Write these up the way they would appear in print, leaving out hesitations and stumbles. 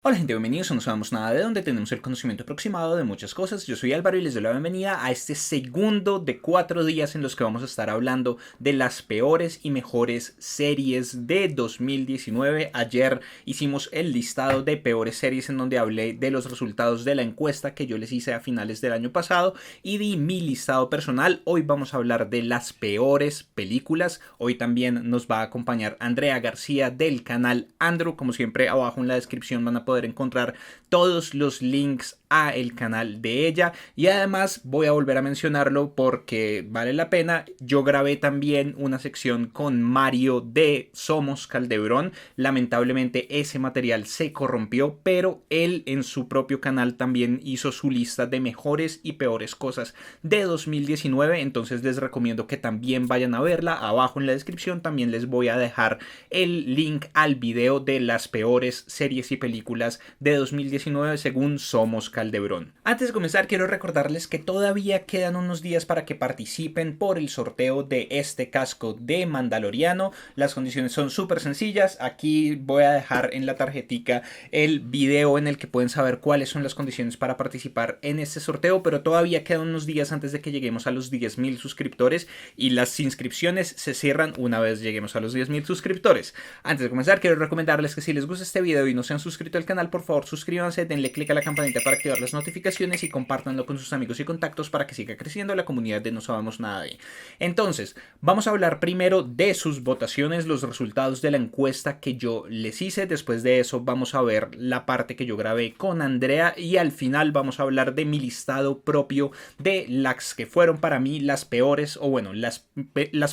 Hola gente, bienvenidos a No Sabemos Nada de donde tenemos el conocimiento aproximado de muchas cosas. Yo soy Álvaro y les doy la bienvenida a este segundo de 4 días en los que vamos a estar hablando de las peores y mejores series de 2019. Ayer hicimos el listado de peores series en donde hablé de los resultados de la encuesta que yo les hice a finales del año pasado y di mi listado personal. Hoy vamos a hablar de las peores películas. Hoy también nos va a acompañar Andrea García del canal Andrew. Como siempre, abajo en la descripción van a poder encontrar todos los links a el canal de ella, y además voy a volver a mencionarlo porque vale la pena. Yo grabé también una sección con Mario de Somos Caldebrón. Lamentablemente ese material se corrompió, pero él en su propio canal también hizo su lista de mejores y peores cosas de 2019, entonces les recomiendo que también vayan a verla. Abajo en la descripción también les voy a dejar el link al video de las peores series y películas de 2019 según Somos Caldebrón. Antes de comenzar, quiero recordarles que todavía quedan unos días para que participen por el sorteo de este casco de Mandaloriano. Las condiciones son súper sencillas. Aquí voy a dejar en la tarjetica el video en el que pueden saber cuáles son las condiciones para participar en este sorteo, pero todavía quedan unos días antes de que lleguemos a los 10.000 suscriptores y las inscripciones se cierran una vez lleguemos a los 10.000 suscriptores. Antes de comenzar, quiero recomendarles que si les gusta este video y no se han suscrito al canal, por favor suscríbanse, denle click a la campanita para activar las notificaciones y compártanlo con sus amigos y contactos para que siga creciendo la comunidad de No Sabemos Nada de. Entonces, vamos a hablar primero de sus votaciones, los resultados de la encuesta que yo les hice. Después de eso vamos a ver la parte que yo grabé con Andrea y al final vamos a hablar de mi listado propio de las que fueron para mí las peores, o bueno, las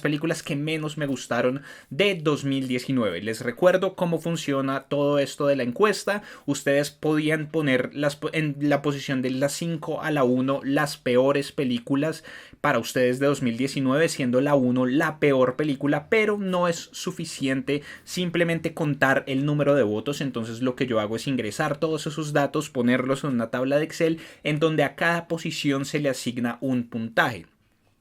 películas que menos me gustaron de 2019. Les recuerdo cómo funciona todo esto de la encuesta. Ustedes podían poner en la posición de la 5 a la 1 las peores películas para ustedes de 2019, siendo la 1 la peor película, pero no es suficiente simplemente contar el número de votos. Entonces lo que yo hago es ingresar todos esos datos, ponerlos en una tabla de Excel en donde a cada posición se le asigna un puntaje.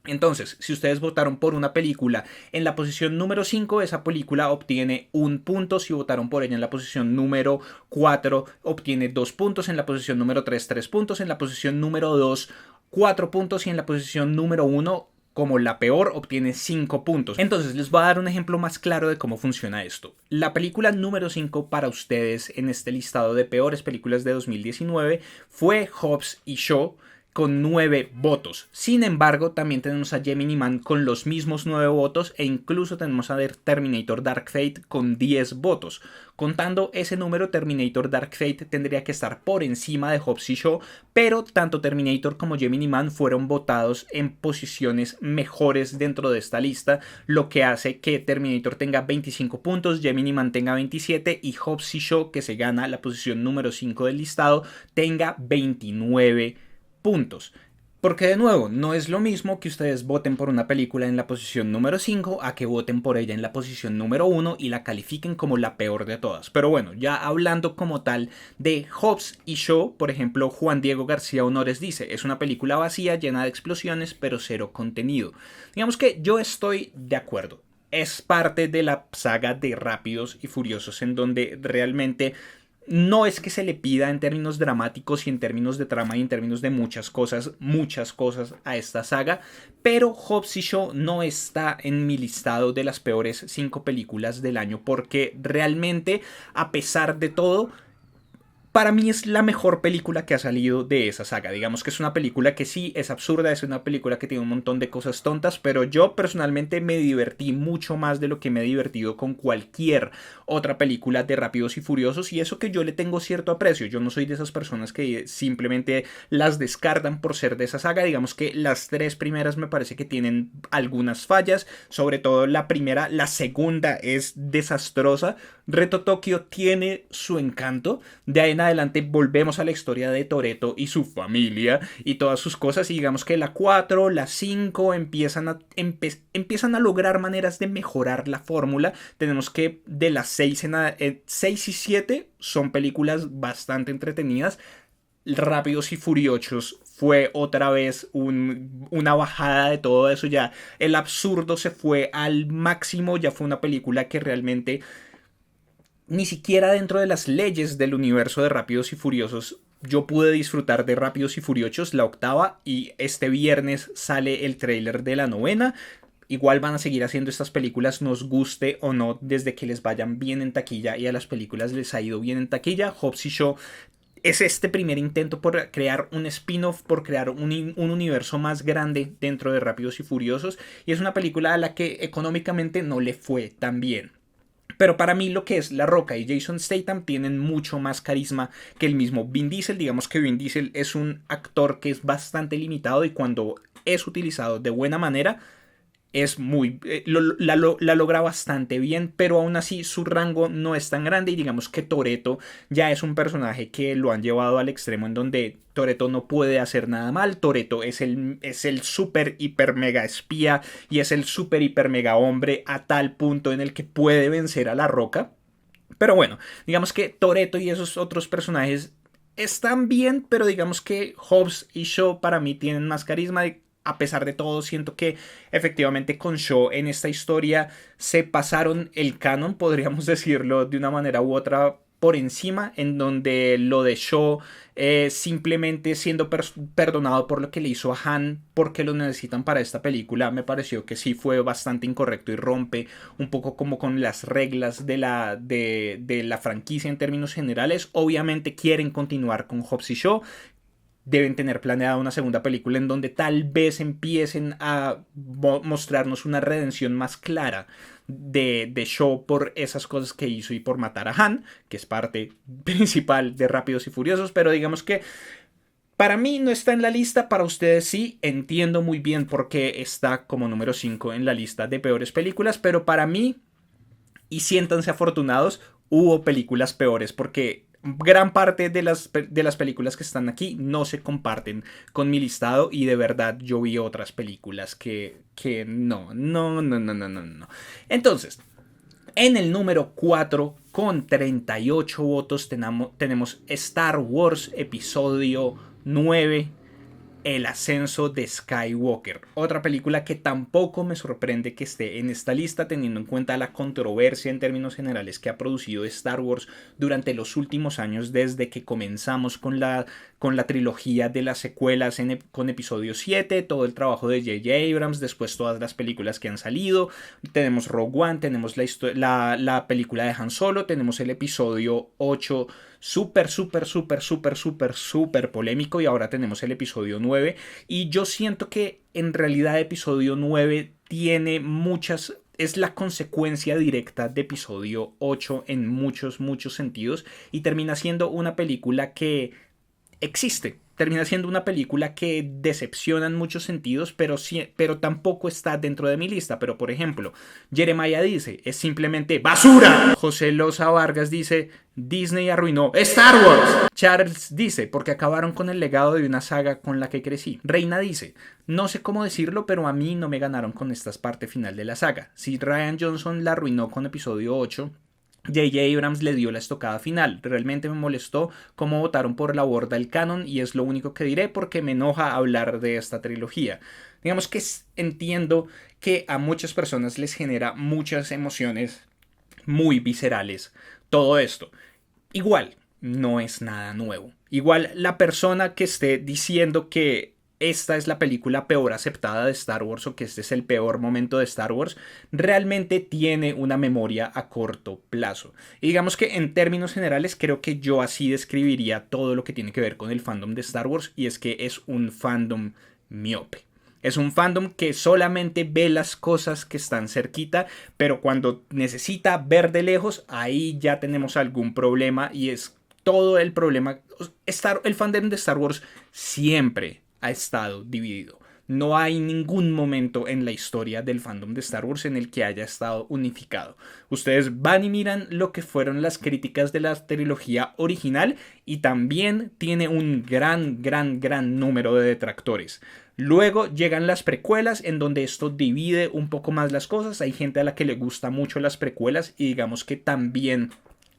Entonces, si ustedes votaron por una película en la posición número 5, esa película obtiene un punto. Si votaron por ella en la posición número 4, obtiene 2 puntos. En la posición número 3, 3 puntos. En la posición número 2, 4 puntos. Y en la posición número 1, como la peor, obtiene 5 puntos. Entonces les voy a dar un ejemplo más claro de cómo funciona esto. La película número 5 para ustedes en este listado de peores películas de 2019 fue Hobbs y Shaw, con 9 votos. Sin embargo, también tenemos a Gemini Man con los mismos 9 votos e incluso tenemos a Terminator Dark Fate con 10 votos. Contando ese número, Terminator Dark Fate tendría que estar por encima de Hobbs y Shaw, pero tanto Terminator como Gemini Man fueron votados en posiciones mejores dentro de esta lista, lo que hace que Terminator tenga 25 puntos, Gemini Man tenga 27 y Hobbs y Shaw, que se gana la posición número 5 del listado, tenga 29 puntos. Porque de nuevo, no es lo mismo que ustedes voten por una película en la posición número 5 a que voten por ella en la posición número 1 y la califiquen como la peor de todas. Pero bueno, ya hablando como tal de Hobbs y Shaw, por ejemplo, Juan Diego García Honores dice: es una película vacía, llena de explosiones, pero cero contenido. Digamos que yo estoy de acuerdo. Es parte de la saga de Rápidos y Furiosos en donde realmente no es que se le pida en términos dramáticos y en términos de trama y en términos de muchas cosas a esta saga, pero Hobbs y Shaw no está en mi listado de las peores 5 películas del año porque realmente, a pesar de todo, para mí es la mejor película que ha salido de esa saga. Digamos que es una película que sí es absurda, es una película que tiene un montón de cosas tontas, pero yo personalmente me divertí mucho más de lo que me he divertido con cualquier otra película de Rápidos y Furiosos, y eso que yo le tengo cierto aprecio. Yo no soy de esas personas que simplemente las descartan por ser de esa saga. Digamos que las 3 primeras me parece que tienen algunas fallas, sobre todo la primera. La segunda es desastrosa. Reto Tokio tiene su encanto. De ahí en adelante volvemos a la historia de Toretto y su familia y todas sus cosas, y digamos que la 4, la 5 empiezan a lograr maneras de mejorar la fórmula. Tenemos que de las 6 y 7 son películas bastante entretenidas. Rápidos y Furiosos fue otra vez una bajada de todo eso. Ya el absurdo se fue al máximo. Ya fue una película que realmente ni siquiera dentro de las leyes del universo de Rápidos y Furiosos yo pude disfrutar de Rápidos y Furiosos, la octava, y este viernes sale el tráiler de la novena. Igual van a seguir haciendo estas películas, nos guste o no, desde que les vayan bien en taquilla, y a las películas les ha ido bien en taquilla. Hobbs y Shaw es este primer intento por crear un spin-off, por crear un universo más grande dentro de Rápidos y Furiosos, y es una película a la que económicamente no le fue tan bien. Pero para mí lo que es La Roca y Jason Statham tienen mucho más carisma que el mismo Vin Diesel. Digamos que Vin Diesel es un actor que es bastante limitado y cuando es utilizado de buena manera es muy la logra bastante bien, pero aún así su rango no es tan grande y digamos que Toretto ya es un personaje que lo han llevado al extremo en donde Toretto no puede hacer nada mal. Toretto es el super hiper mega espía y es el super hiper mega hombre a tal punto en el que puede vencer a La Roca. Pero bueno, digamos que Toretto y esos otros personajes están bien, pero digamos que Hobbs y Shaw para mí tienen más carisma. A pesar de todo, siento que efectivamente con Shaw en esta historia se pasaron el canon, podríamos decirlo de una manera u otra, por encima, en donde lo de Shaw simplemente siendo perdonado por lo que le hizo a Han porque lo necesitan para esta película, me pareció que sí fue bastante incorrecto y rompe un poco como con las reglas de la franquicia en términos generales. Obviamente quieren continuar con Hobbs y Shaw, deben tener planeada una segunda película en donde tal vez empiecen a mostrarnos una redención más clara de Shaw por esas cosas que hizo y por matar a Han, que es parte principal de Rápidos y Furiosos, pero digamos que para mí no está en la lista, para ustedes sí, entiendo muy bien por qué está como número 5 en la lista de peores películas, pero para mí, y siéntanse afortunados, hubo películas peores porque gran parte de las películas que están aquí no se comparten con mi listado y de verdad yo vi otras películas que no. Entonces, en el número 4 con 38 votos tenemos Star Wars Episodio 9, el ascenso de Skywalker. Otra película que tampoco me sorprende que esté en esta lista teniendo en cuenta la controversia en términos generales que ha producido Star Wars durante los últimos años desde que comenzamos con la trilogía de las secuelas con episodio 7, todo el trabajo de J.J. Abrams, después todas las películas que han salido. Tenemos Rogue One, tenemos la película de Han Solo, tenemos el episodio 8 súper polémico y ahora tenemos el episodio 9 y yo siento que en realidad episodio 9 tiene muchas, es la consecuencia directa de episodio 8 en muchos sentidos y termina siendo una película que existe. Termina siendo una película que decepciona en muchos sentidos, pero tampoco está dentro de mi lista. Pero, por ejemplo, Jeremiah dice, es simplemente ¡basura! José Loza Vargas dice, Disney arruinó Star Wars. Charles dice, porque acabaron con el legado de una saga con la que crecí. Reina dice, no sé cómo decirlo, pero a mí no me ganaron con esta parte final de la saga. Si Rian Johnson la arruinó con episodio 8, J.J. Abrams le dio la estocada final. Realmente me molestó cómo votaron por la borda el canon y es lo único que diré porque me enoja hablar de esta trilogía. Digamos que entiendo que a muchas personas les genera muchas emociones muy viscerales todo esto. Igual, no es nada nuevo. Igual la persona que esté diciendo que esta es la película peor aceptada de Star Wars o que este es el peor momento de Star Wars, realmente tiene una memoria a corto plazo. Y digamos que en términos generales creo que yo así describiría todo lo que tiene que ver con el fandom de Star Wars y es que es un fandom miope. Es un fandom que solamente ve las cosas que están cerquita, pero cuando necesita ver de lejos, ahí ya tenemos algún problema y es todo el problema. El fandom de Star Wars siempre ha estado dividido. No hay ningún momento en la historia del fandom de Star Wars en el que haya estado unificado. Ustedes van y miran lo que fueron las críticas de la trilogía original y también tiene un gran número de detractores. Luego llegan las precuelas en donde esto divide un poco más las cosas. Hay gente a la que le gusta mucho las precuelas y digamos que también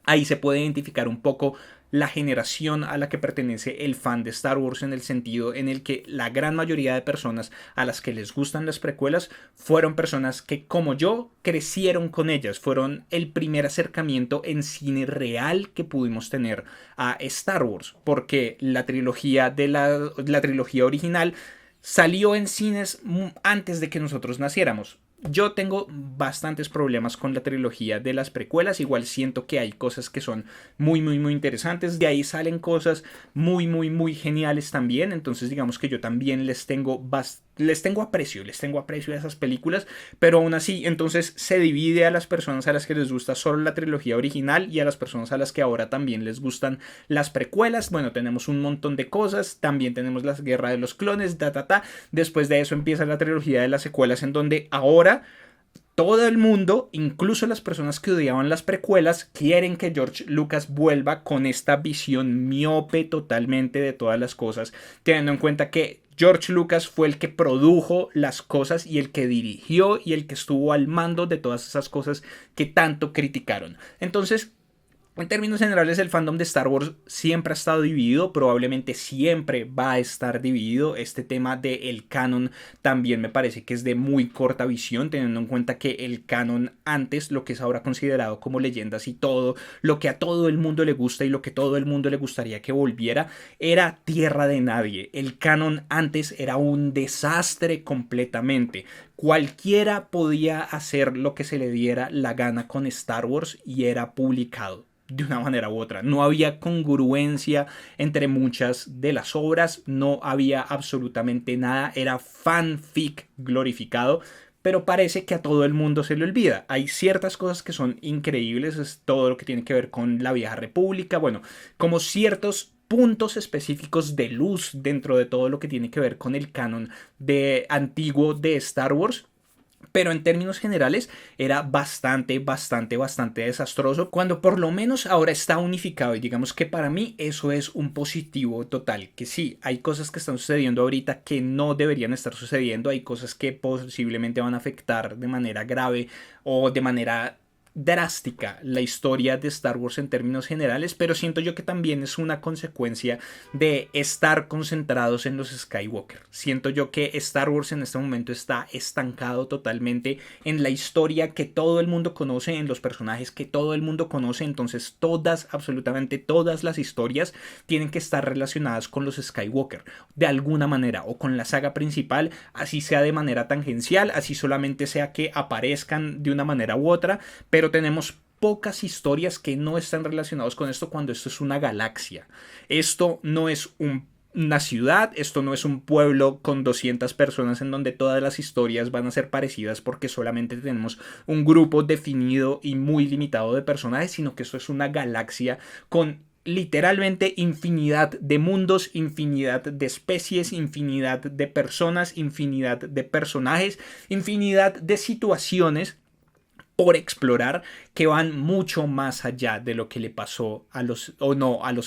Ahí se puede identificar un poco la generación a la que pertenece el fan de Star Wars, en el sentido en el que la gran mayoría de personas a las que les gustan las precuelas fueron personas que, como yo, crecieron con ellas, fueron el primer acercamiento en cine real que pudimos tener a Star Wars, porque la trilogía original salió en cines antes de que nosotros naciéramos. Yo tengo bastantes problemas con la trilogía de las precuelas. Igual siento que hay cosas que son muy interesantes. De ahí salen cosas muy geniales también. Entonces digamos que yo también les tengo aprecio a esas películas. Pero aún así, entonces se divide a las personas a las que les gusta solo la trilogía original y a las personas a las que ahora también les gustan las precuelas. Bueno, tenemos un montón de cosas. También tenemos la guerra de los clones, Después de eso empieza la trilogía de las secuelas, en donde ahora todo el mundo, incluso las personas que odiaban las precuelas, quieren que George Lucas vuelva con esta visión miope totalmente de todas las cosas, teniendo en cuenta que George Lucas fue el que produjo las cosas y el que dirigió y el que estuvo al mando de todas esas cosas que tanto criticaron. Entonces, en términos generales, el fandom de Star Wars siempre ha estado dividido, probablemente siempre va a estar dividido. Este tema del canon también me parece que es de muy corta visión, teniendo en cuenta que el canon antes, lo que es ahora considerado como leyendas y todo, lo que a todo el mundo le gusta y lo que todo el mundo le gustaría que volviera, era tierra de nadie. El canon antes era un desastre completamente. Cualquiera podía hacer lo que se le diera la gana con Star Wars y era publicado de una manera u otra. No había congruencia entre muchas de las obras, no había absolutamente nada, era fanfic glorificado. Pero parece que a todo el mundo se le olvida. Hay ciertas cosas que son increíbles, es todo lo que tiene que ver con la Vieja República, bueno, como ciertos puntos específicos de luz dentro de todo lo que tiene que ver con el canon de antiguo de Star Wars. Pero en términos generales era bastante desastroso, cuando por lo menos ahora está unificado, y digamos que para mí eso es un positivo total. Que sí, hay cosas que están sucediendo ahorita que no deberían estar sucediendo, hay cosas que posiblemente van a afectar de manera grave o de manera drástica la historia de Star Wars en términos generales, pero siento yo que también es una consecuencia de estar concentrados en los Skywalker. Siento yo que Star Wars en este momento está estancado totalmente en la historia que todo el mundo conoce, en los personajes que todo el mundo conoce. Entonces absolutamente todas las historias tienen que estar relacionadas con los Skywalker de alguna manera, o con la saga principal, así sea de manera tangencial, así solamente sea que aparezcan de una manera u otra, pero tenemos pocas historias que no están relacionadas con esto, cuando esto es una galaxia. Esto no es una ciudad, esto no es un pueblo con 200 personas en donde todas las historias van a ser parecidas porque solamente tenemos un grupo definido y muy limitado de personajes, sino que esto es una galaxia con literalmente infinidad de mundos, infinidad de especies, infinidad de personas, infinidad de personajes, infinidad de situaciones por explorar, que van mucho más allá de lo que le pasó a los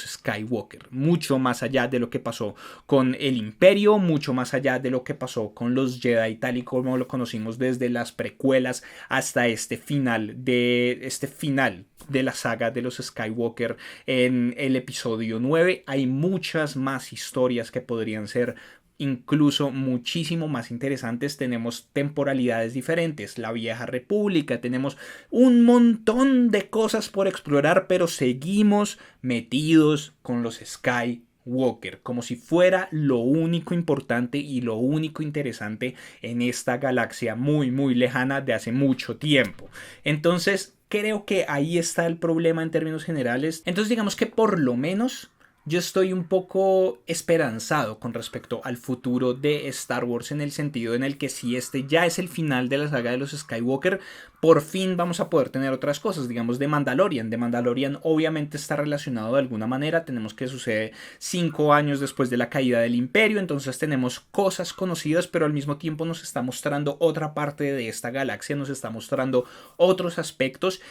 Skywalker, mucho más allá de lo que pasó con el Imperio, mucho más allá de lo que pasó con los Jedi, tal y como lo conocimos desde las precuelas hasta este final de la saga de los Skywalker en el episodio 9. Hay muchas más historias que podrían ser incluso muchísimo más interesantes. Tenemos temporalidades diferentes, la Vieja República, tenemos un montón de cosas por explorar, pero seguimos metidos con los Skywalker, como si fuera lo único importante y lo único interesante en esta galaxia muy lejana de hace mucho tiempo. Entonces creo que ahí está el problema en términos generales. Entonces digamos que por lo menos yo estoy un poco esperanzado con respecto al futuro de Star Wars, en el sentido en el que si este ya es el final de la saga de los Skywalker, por fin vamos a poder tener otras cosas, digamos de Mandalorian. De Mandalorian obviamente está relacionado de alguna manera, tenemos que sucede 5 años después de la caída del Imperio, entonces tenemos cosas conocidas, pero al mismo tiempo nos está mostrando otra parte de esta galaxia, nos está mostrando otros aspectos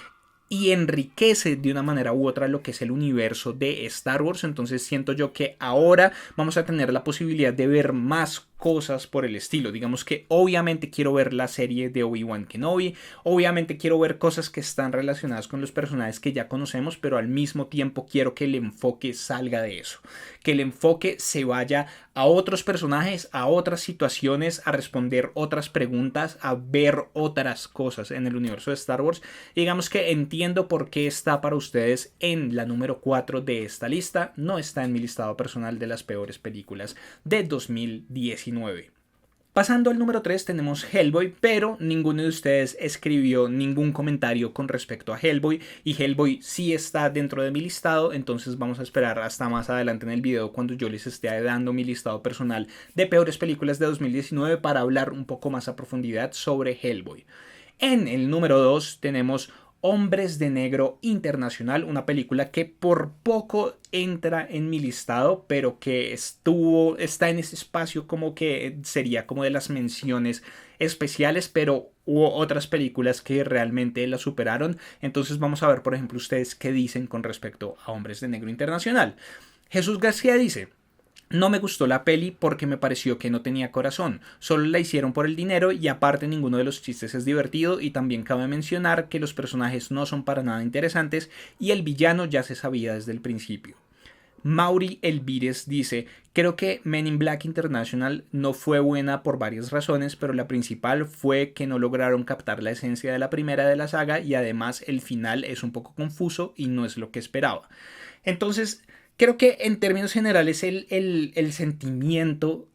y enriquece de una manera u otra lo que es el universo de Star Wars. Entonces siento yo que ahora vamos a tener la posibilidad de ver más cosas por el estilo. Digamos que obviamente quiero ver la serie de Obi-Wan Kenobi, obviamente quiero ver cosas que están relacionadas con los personajes que ya conocemos, pero al mismo tiempo quiero que el enfoque salga de eso, que el enfoque se vaya a otros personajes, a otras situaciones, a responder otras preguntas, a ver otras cosas en el universo de Star Wars. Digamos que entiendo por qué está para ustedes en la número 4 de esta lista, no está en mi listado personal de las peores películas de 2019. Pasando al número 3 tenemos Hellboy, pero ninguno de ustedes escribió ningún comentario con respecto a Hellboy y Hellboy sí está dentro de mi listado, entonces vamos a esperar hasta más adelante en el video cuando yo les esté dando mi listado personal de peores películas de 2019 para hablar un poco más a profundidad sobre Hellboy. En el número 2 tenemos Hombres de Negro Internacional, una película que por poco entra en mi listado, pero que está en ese espacio como que sería como de las menciones especiales, pero hubo otras películas que realmente la superaron. Entonces vamos a ver, por ejemplo, ustedes qué dicen con respecto a Hombres de Negro Internacional. Jesús García dice: no me gustó la peli porque me pareció que no tenía corazón, solo la hicieron por el dinero y aparte ninguno de los chistes es divertido y también cabe mencionar que los personajes no son para nada interesantes y el villano ya se sabía desde el principio. Mauri Elvires dice: creo que Men in Black International no fue buena por varias razones, pero la principal fue que no lograron captar la esencia de la primera de la saga y además el final es un poco confuso y no es lo que esperaba. Entonces, creo que en términos generales el sentimiento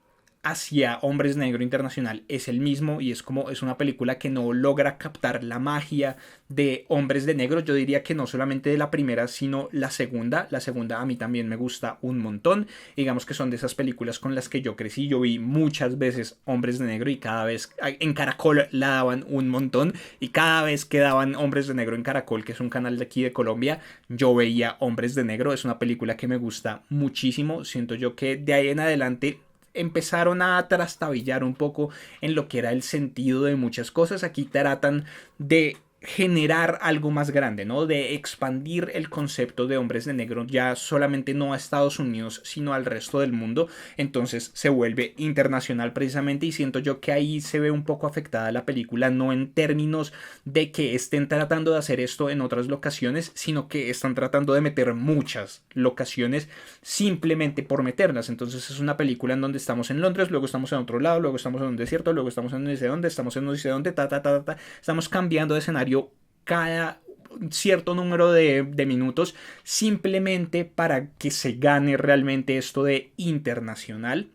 hacia Hombres Negro Internacional es el mismo y es una película que no logra captar la magia de Hombres de Negro. Yo diría que no solamente de la primera, sino la segunda. La segunda a mí también me gusta un montón. Digamos que son de esas películas con las que yo crecí. Yo vi muchas veces Hombres de Negro y cada vez en Caracol la daban un montón. Y cada vez que daban Hombres de Negro en Caracol, que es un canal de aquí de Colombia, yo veía Hombres de Negro. Es una película que me gusta muchísimo. Siento yo que de ahí en adelante empezaron a trastabillar un poco en lo que era el sentido de muchas cosas. Aquí tratan de generar algo más grande, ¿no? De expandir el concepto de Hombres de Negro ya solamente no a Estados Unidos, sino al resto del mundo. Entonces se vuelve internacional precisamente y siento yo que ahí se ve un poco afectada la película, no en términos de que estén tratando de hacer esto en otras locaciones, sino que están tratando de meter muchas locaciones simplemente por meterlas. Entonces es una película en donde estamos en Londres, luego estamos en otro lado, luego estamos en un desierto, luego estamos en no sé dónde, estamos en no sé dónde, estamos cambiando de escenario cada cierto número de minutos simplemente para que se gane realmente esto de internacional.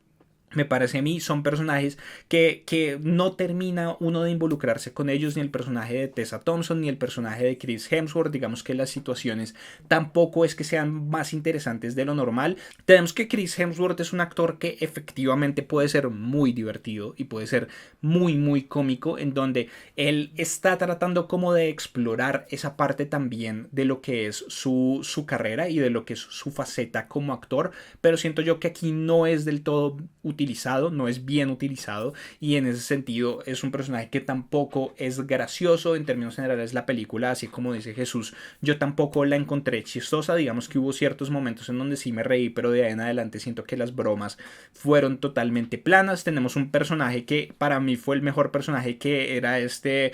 Me parece a mí son personajes que no termina uno de involucrarse con ellos, ni el personaje de Tessa Thompson ni el personaje de Chris Hemsworth. Digamos que las situaciones tampoco es que sean más interesantes de lo normal. Tenemos que Chris Hemsworth es un actor que efectivamente puede ser muy divertido y puede ser muy cómico, en donde él está tratando como de explorar esa parte también de lo que es su carrera y de lo que es su faceta como actor, pero siento yo que aquí no es del todo utilizado, no es bien utilizado y en ese sentido es un personaje que tampoco es gracioso. En términos generales la película, así como dice Jesús, yo tampoco la encontré chistosa. Digamos que hubo ciertos momentos en donde sí me reí, pero de ahí en adelante siento que las bromas fueron totalmente planas. Tenemos un personaje que para mí fue el mejor personaje, que era este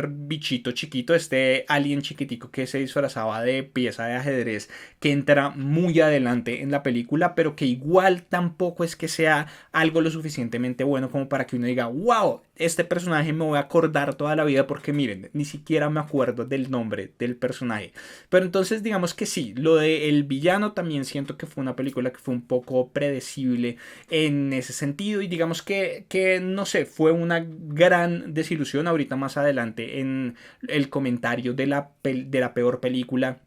bichito chiquito, este alien chiquitico que se disfrazaba de pieza de ajedrez, que entra muy adelante en la película, pero que igual tampoco es que sea algo lo suficientemente bueno como para que uno diga: wow, este personaje me voy a acordar toda la vida, porque miren, ni siquiera me acuerdo del nombre del personaje. Pero entonces digamos que sí, lo del villano también siento que fue una película que fue un poco predecible en ese sentido y digamos que no sé, fue una gran desilusión. Ahorita más adelante en el comentario de la peor película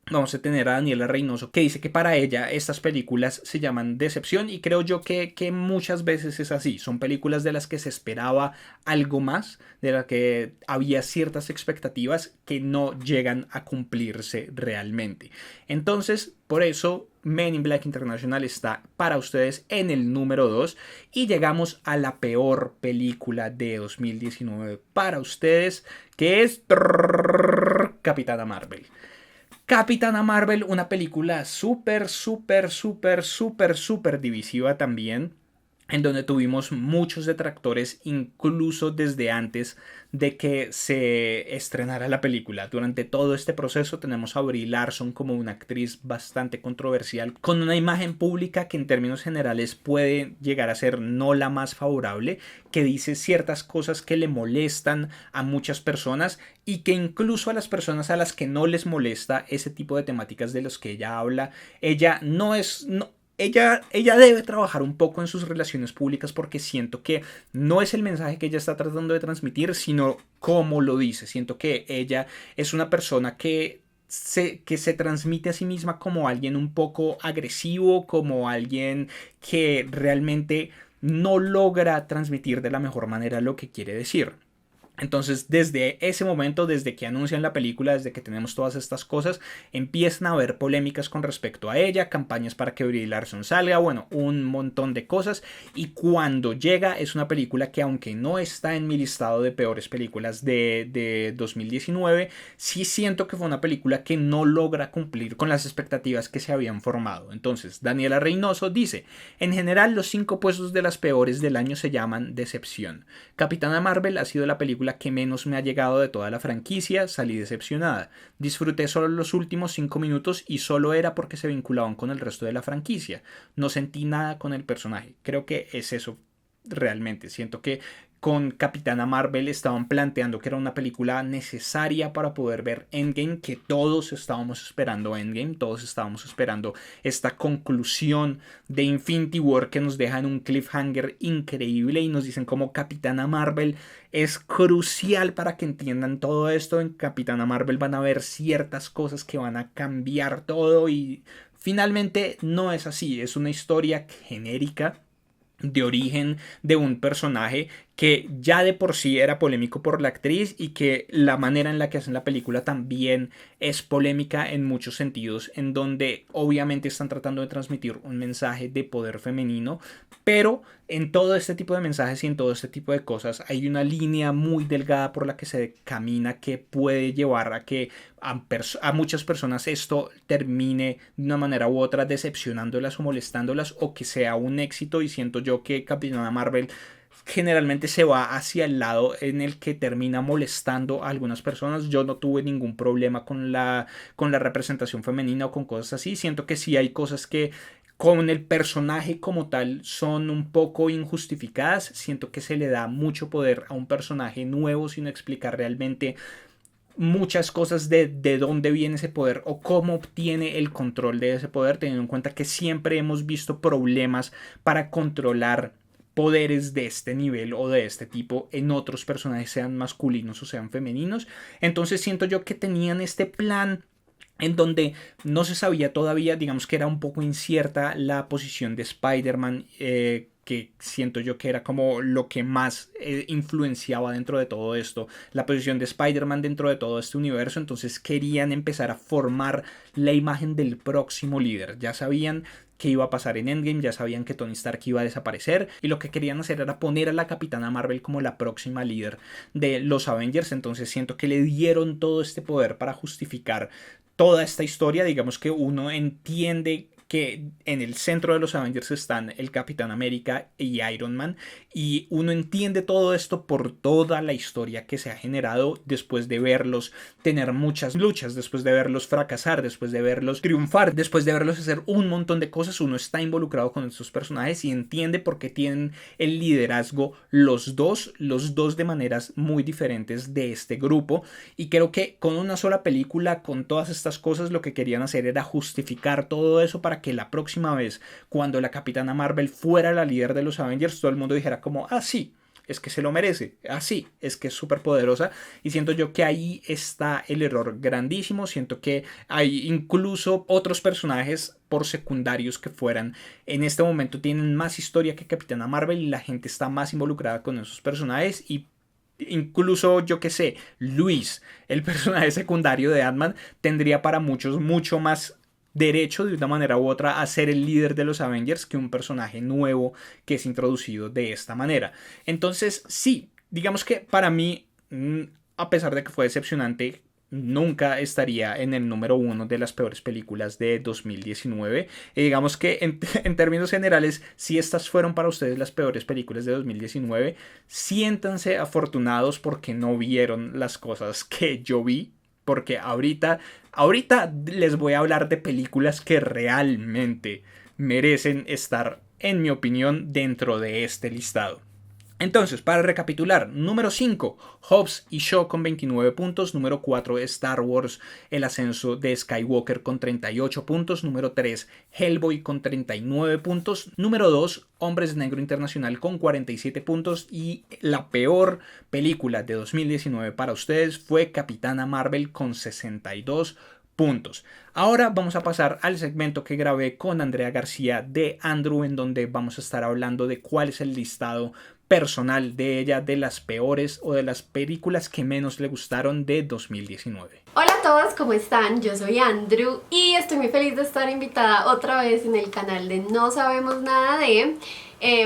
vamos a tener a Daniela Reynoso, que dice que para ella estas películas se llaman decepción, y creo yo que muchas veces es así. Son películas de las que se esperaba algo más, de las que había ciertas expectativas que no llegan a cumplirse realmente. Entonces, por eso Men in Black International está para ustedes en el número 2 y llegamos a la peor película de 2019 para ustedes, que es Capitana Marvel. Capitana Marvel, una película súper divisiva también. en donde tuvimos muchos detractores incluso desde antes de que se estrenara la película. Durante todo este proceso tenemos a Brie Larson como una actriz bastante controversial, con una imagen pública que en términos generales puede llegar a ser no la más favorable, que dice ciertas cosas que le molestan a muchas personas y que incluso a las personas a las que no les molesta ese tipo de temáticas de los que ella habla, ella no es... ella debe trabajar un poco en sus relaciones públicas, porque siento que no es el mensaje que ella está tratando de transmitir, sino cómo lo dice. Siento que ella es una persona que se transmite a sí misma como alguien un poco agresivo, como alguien que realmente no logra transmitir de la mejor manera lo que quiere decir. Entonces, desde ese momento, desde que anuncian la película, desde que tenemos todas estas cosas, empiezan a haber polémicas con respecto a ella, campañas para que Brie Larson salga, bueno, un montón de cosas. Y cuando llega, es una película que, aunque no está en mi listado de peores películas de 2019, sí siento que fue una película que no logra cumplir con las expectativas que se habían formado. Entonces, Daniela Reynoso dice: en general, los 5 puestos de las peores del año se llaman decepción. Capitana Marvel ha sido la película que menos me ha llegado de toda la franquicia, salí decepcionada. Disfruté solo los últimos 5 minutos y solo era porque se vinculaban con el resto de la franquicia. No sentí nada con el personaje. Creo que es eso realmente. Siento que con Capitana Marvel estaban planteando que era una película necesaria para poder ver Endgame, que todos estábamos esperando Endgame, todos estábamos esperando esta conclusión de Infinity War que nos deja en un cliffhanger increíble y nos dicen como Capitana Marvel es crucial para que entiendan todo esto. En Capitana Marvel van a ver ciertas cosas que van a cambiar todo y finalmente no es así, es una historia genérica de origen de un personaje que ya de por sí era polémico por la actriz y que la manera en la que hacen la película también es polémica en muchos sentidos, en donde obviamente están tratando de transmitir un mensaje de poder femenino, pero en todo este tipo de mensajes y en todo este tipo de cosas hay una línea muy delgada por la que se camina, que puede llevar a que a muchas personas esto termine de una manera u otra decepcionándolas o molestándolas, o que sea un éxito. Y siento yo que Capitana Marvel generalmente se va hacia el lado en el que termina molestando a algunas personas. Yo no tuve ningún problema con la representación femenina o con cosas así. Siento que sí hay cosas que con el personaje como tal son un poco injustificadas. Siento que se le da mucho poder a un personaje nuevo sin explicar realmente muchas cosas de dónde viene ese poder o cómo obtiene el control de ese poder, teniendo en cuenta que siempre hemos visto problemas para controlar poderes de este nivel o de este tipo en otros personajes, sean masculinos o sean femeninos. Entonces siento yo que tenían este plan en donde no se sabía todavía, digamos que era un poco incierta la posición de Spider-Man, que siento yo que era como lo que más influenciaba dentro de todo esto, la posición de Spider-Man dentro de todo este universo. Entonces querían empezar a formar la imagen del próximo líder. Ya sabían que iba a pasar en Endgame, ya sabían que Tony Stark iba a desaparecer y lo que querían hacer era poner a la Capitana Marvel como la próxima líder de los Avengers. Entonces siento que le dieron todo este poder para justificar toda esta historia. Digamos que uno entiende que en el centro de los Avengers están el Capitán América y Iron Man, y uno entiende todo esto por toda la historia que se ha generado después de verlos tener muchas luchas, después de verlos fracasar, después de verlos triunfar, después de verlos hacer un montón de cosas. Uno está involucrado con estos personajes y entiende por qué tienen el liderazgo los dos de maneras muy diferentes de este grupo. Y creo que con una sola película, con todas estas cosas, lo que querían hacer era justificar todo eso para que la próxima vez, cuando la Capitana Marvel fuera la líder de los Avengers, todo el mundo dijera como, ah, sí, es que se lo merece, así, es que es súper poderosa. Y siento yo que ahí está el error grandísimo. Siento que hay incluso otros personajes por secundarios que fueran, en este momento tienen más historia que Capitana Marvel y la gente está más involucrada con esos personajes. Y incluso, yo que sé, Luis, el personaje secundario de Ant-Man, tendría para muchos mucho más derecho de una manera u otra a ser el líder de los Avengers que un personaje nuevo que es introducido de esta manera. Entonces sí, digamos que para mí, a pesar de que fue decepcionante, nunca estaría en el número uno de las peores películas de 2019. Y digamos que en términos generales, si estas fueron para ustedes las peores películas de 2019, siéntanse afortunados porque no vieron las cosas que yo vi. Porque ahorita les voy a hablar de películas que realmente merecen estar, en mi opinión, dentro de este listado. Entonces, para recapitular, número 5, Hobbs y Shaw con 29 puntos, número 4, Star Wars, El ascenso de Skywalker con 38 puntos, número 3, Hellboy con 39 puntos, número 2, Hombres de Negro Internacional con 47 puntos y la peor película de 2019 para ustedes fue Capitana Marvel con 62 puntos. Ahora vamos a pasar al segmento que grabé con Andrea García de Andrew, en donde vamos a estar hablando de cuál es el listado personal de ella, de las peores o de las películas que menos le gustaron de 2019. Hola a todos, ¿cómo están? Yo soy Andrew y estoy muy feliz de estar invitada otra vez en el canal de No Sabemos Nada de...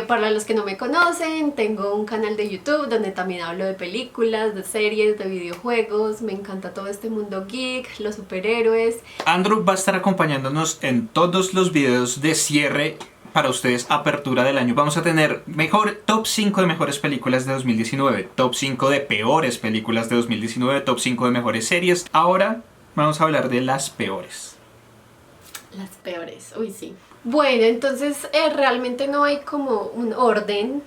para los que no me conocen, tengo un canal de YouTube donde también hablo de películas, de series, de videojuegos. Me encanta todo este mundo geek, los superhéroes. Andrew va a estar acompañándonos en todos los videos de cierre para ustedes, apertura del año. Vamos a tener top 5 de mejores películas de 2019, top 5 de peores películas de 2019, top 5 de mejores series. Ahora vamos a hablar de las peores. Las peores, uy sí. Bueno, entonces realmente no hay como un orden,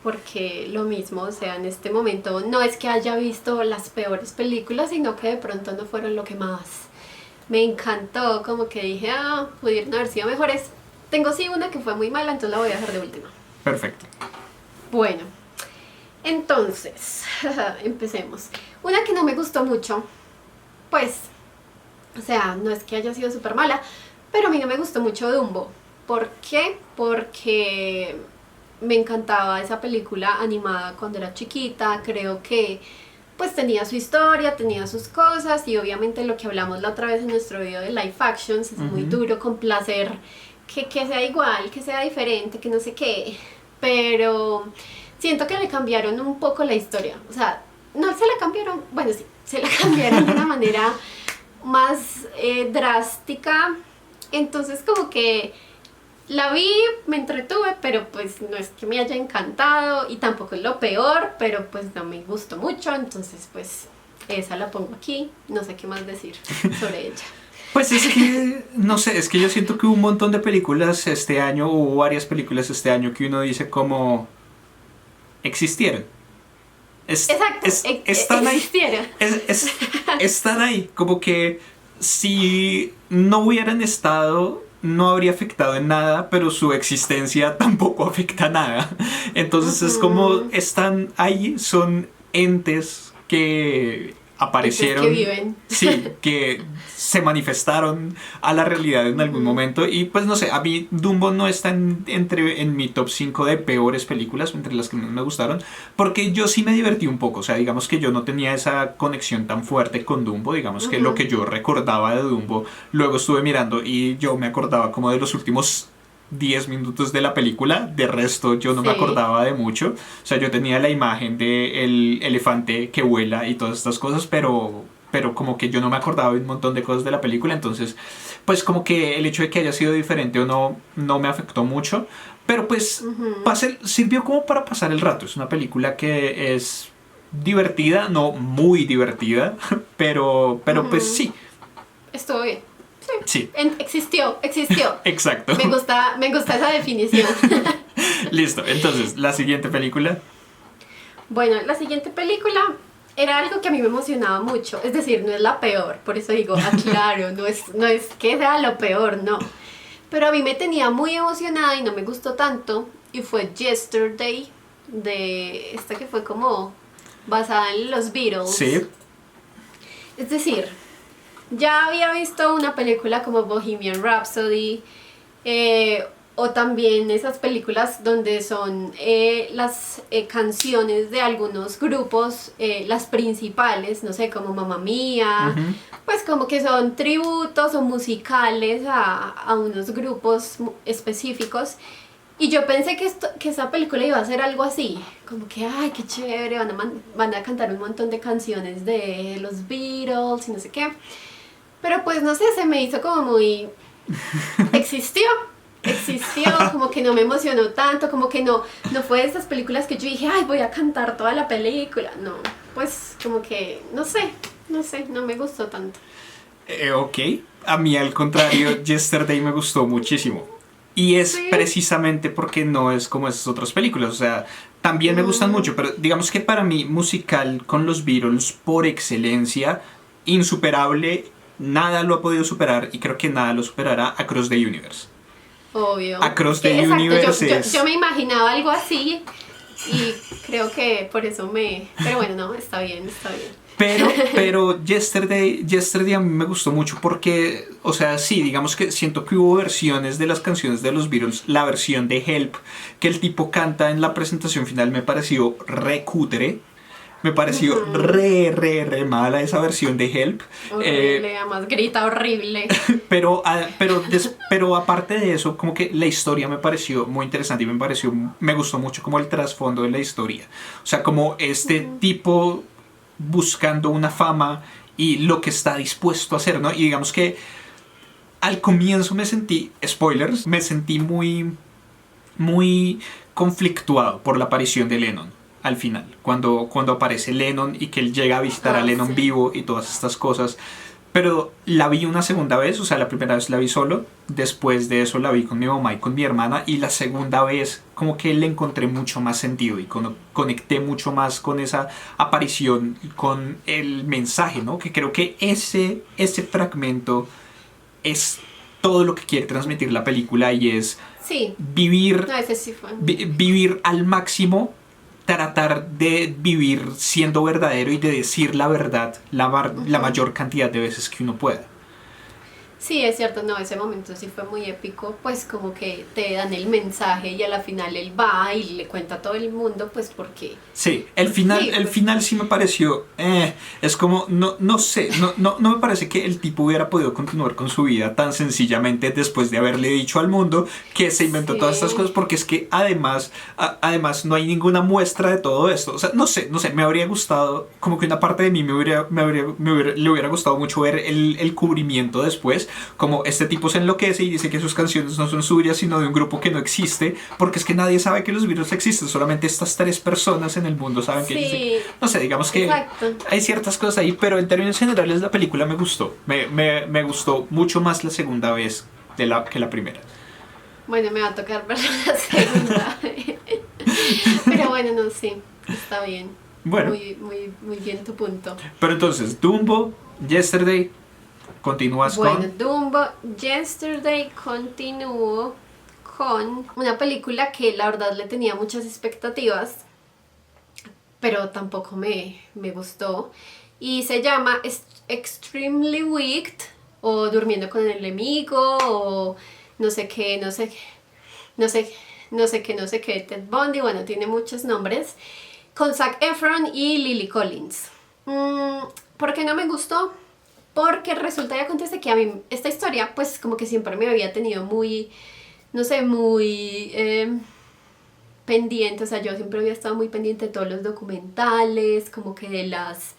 porque lo mismo, o sea, en este momento no es que haya visto las peores películas, sino que de pronto no fueron lo que más me encantó, como que dije, pudieron haber sido mejores. Tengo sí una que fue muy mala, entonces la voy a dejar de última. Perfecto. Bueno, entonces, empecemos. Una que no me gustó mucho, pues, o sea, no es que haya sido súper mala, pero a mí no me gustó mucho Dumbo. ¿Por qué? Porque me encantaba esa película animada cuando era chiquita. Creo que pues tenía su historia, tenía sus cosas y obviamente lo que hablamos la otra vez en nuestro video de live actions es muy duro complacer que sea igual, que sea diferente, que no sé qué. Pero siento que le cambiaron un poco la historia. O sea, no se la cambiaron, bueno sí, se la cambiaron de una manera más drástica. Entonces como que la vi, me entretuve, pero pues no es que me haya encantado y tampoco es lo peor, pero pues no me gustó mucho, entonces pues esa la pongo aquí, no sé qué más decir sobre ella. Pues es que, no sé, es que yo siento que hubo un montón de películas este año, hubo varias películas este año que uno dice como existieron. Exacto, están ahí. existieron. Están ahí, como que si no hubieran estado, no habría afectado en nada, pero su existencia tampoco afecta a nada. Entonces es como están ahí, son entes que aparecieron, que viven. sí, que se manifestaron a la realidad en algún momento. Y pues no sé, a mí Dumbo no está en mi top 5 de peores películas, entre las que menos me gustaron, porque yo sí me divertí un poco. O sea, digamos que yo no tenía esa conexión tan fuerte con Dumbo. Digamos que lo que yo recordaba de Dumbo, luego estuve mirando y yo me acordaba como de los últimos 10 minutos de la película. De resto yo no me acordaba de mucho. O sea, yo tenía la imagen de el elefante que vuela y todas estas cosas, pero como que yo no me acordaba de un montón de cosas de la película. Entonces pues como que el hecho de que haya sido diferente o no me afectó mucho, pero pues sirvió como para pasar el rato. Es una película que es divertida, no muy divertida, pero pues sí. Estuvo bien. Sí. Existió. Exacto. Me gusta esa definición. Listo, entonces, la siguiente película. Bueno, la siguiente película era algo que a mí me emocionaba mucho. Es decir, no es la peor, por eso digo, aclaro, no es que sea lo peor, no. Pero a mí me tenía muy emocionada y no me gustó tanto. Y fue Yesterday, de esta que fue como basada en los Beatles. Sí. Es decir, ya había visto una película como Bohemian Rhapsody, o también esas películas donde son las canciones de algunos grupos, las principales, no sé, como Mamma Mía, pues como que son tributos o musicales a unos grupos específicos. Y yo pensé que esta película iba a ser algo así, como que, ay, qué chévere, van a cantar un montón de canciones de los Beatles y no sé qué. Pero pues no sé, se me hizo como muy... existió, como que no me emocionó tanto, como que no fue de esas películas que yo dije, ay, voy a cantar toda la película. No, pues como que, no sé, no me gustó tanto. Ok, a mí al contrario, Yesterday me gustó muchísimo. Y es Sí. precisamente porque no es como esas otras películas. O sea, también me gustan Mm, mucho, pero digamos que para mí, musical con los Beatles, por excelencia, insuperable, nada lo ha podido superar y creo que nada lo superará Across the Universe. obvio. Es Across que, the exacto, Universe yo es... me imaginaba algo así y creo que por eso me... Pero bueno, no, está bien, está bien. Pero Yesterday a mí me gustó mucho porque, o sea, sí, digamos que siento que hubo versiones de las canciones de los Beatles. La versión de Help que el tipo canta en la presentación final me pareció re cutre. Me pareció Ujú. re mala esa versión de Help. Eh, Horrible, además grita horrible. pero aparte de eso, como que la historia me pareció muy interesante y me gustó mucho como el trasfondo de la historia. O sea, como este Ujú. tipo buscando una fama y lo que está dispuesto a hacer, ¿no? Y digamos que al comienzo me sentí, spoilers, me sentí muy conflictuado por la aparición de Lennon al final, cuando aparece Lennon y que él llega a visitar a Ah, Lennon sí. vivo y todas estas cosas. Pero la vi una segunda vez, o sea, la primera vez la vi solo, después de eso la vi con mi mamá y con mi hermana, y la segunda vez como que le encontré mucho más sentido y conecté mucho más con esa aparición, con el mensaje, ¿no? Que creo que ese fragmento es todo lo que quiere transmitir la película y es Sí, vivir, no, ese sí fue. vivir al máximo, tratar de vivir siendo verdadero y de decir la verdad la Ujú. mayor cantidad de veces que uno pueda. Sí, es cierto, no, ese momento sí fue muy épico, pues como que te dan el mensaje y a la final él va y le cuenta a todo el mundo, pues Sí, porque sí, el pues final sí me pareció, es como, no sé, no me parece que el tipo hubiera podido continuar con su vida tan sencillamente después de haberle dicho al mundo que se inventó todas estas cosas, sí, porque es que además no hay ninguna muestra de todo esto. O sea, no sé, me habría gustado, como que una parte de mí le hubiera gustado mucho ver el cubrimiento después, como este tipo se enloquece y dice que sus canciones no son suyas, sino de un grupo que no existe, porque es que nadie sabe que los Beatles existen, solamente estas tres personas en el mundo saben que ellos existen. sí, No sé, digamos que exacto. hay ciertas cosas ahí, pero en términos generales la película me gustó. Me gustó mucho más la segunda vez que la primera. Bueno, me va a tocar ver la segunda. Pero bueno, no, sí, está bien. Bueno, Muy bien tu punto. pero entonces, Dumbo, Yesterday, continúas Bueno, con... Dumbo, Yesterday continúo con una película que la verdad le tenía muchas expectativas, pero tampoco me gustó. Y se llama Extremely Wicked, o Durmiendo con el enemigo, o no sé qué, no sé qué, no sé, no sé qué, Ted Bundy, bueno, tiene muchos nombres, con Zac Efron y Lily Collins. ¿Por qué no me gustó? Porque resulta y acontece que a mí esta historia, pues como que siempre me había tenido muy, no sé, muy pendiente, o sea, yo siempre había estado muy pendiente de todos los documentales, como que de las,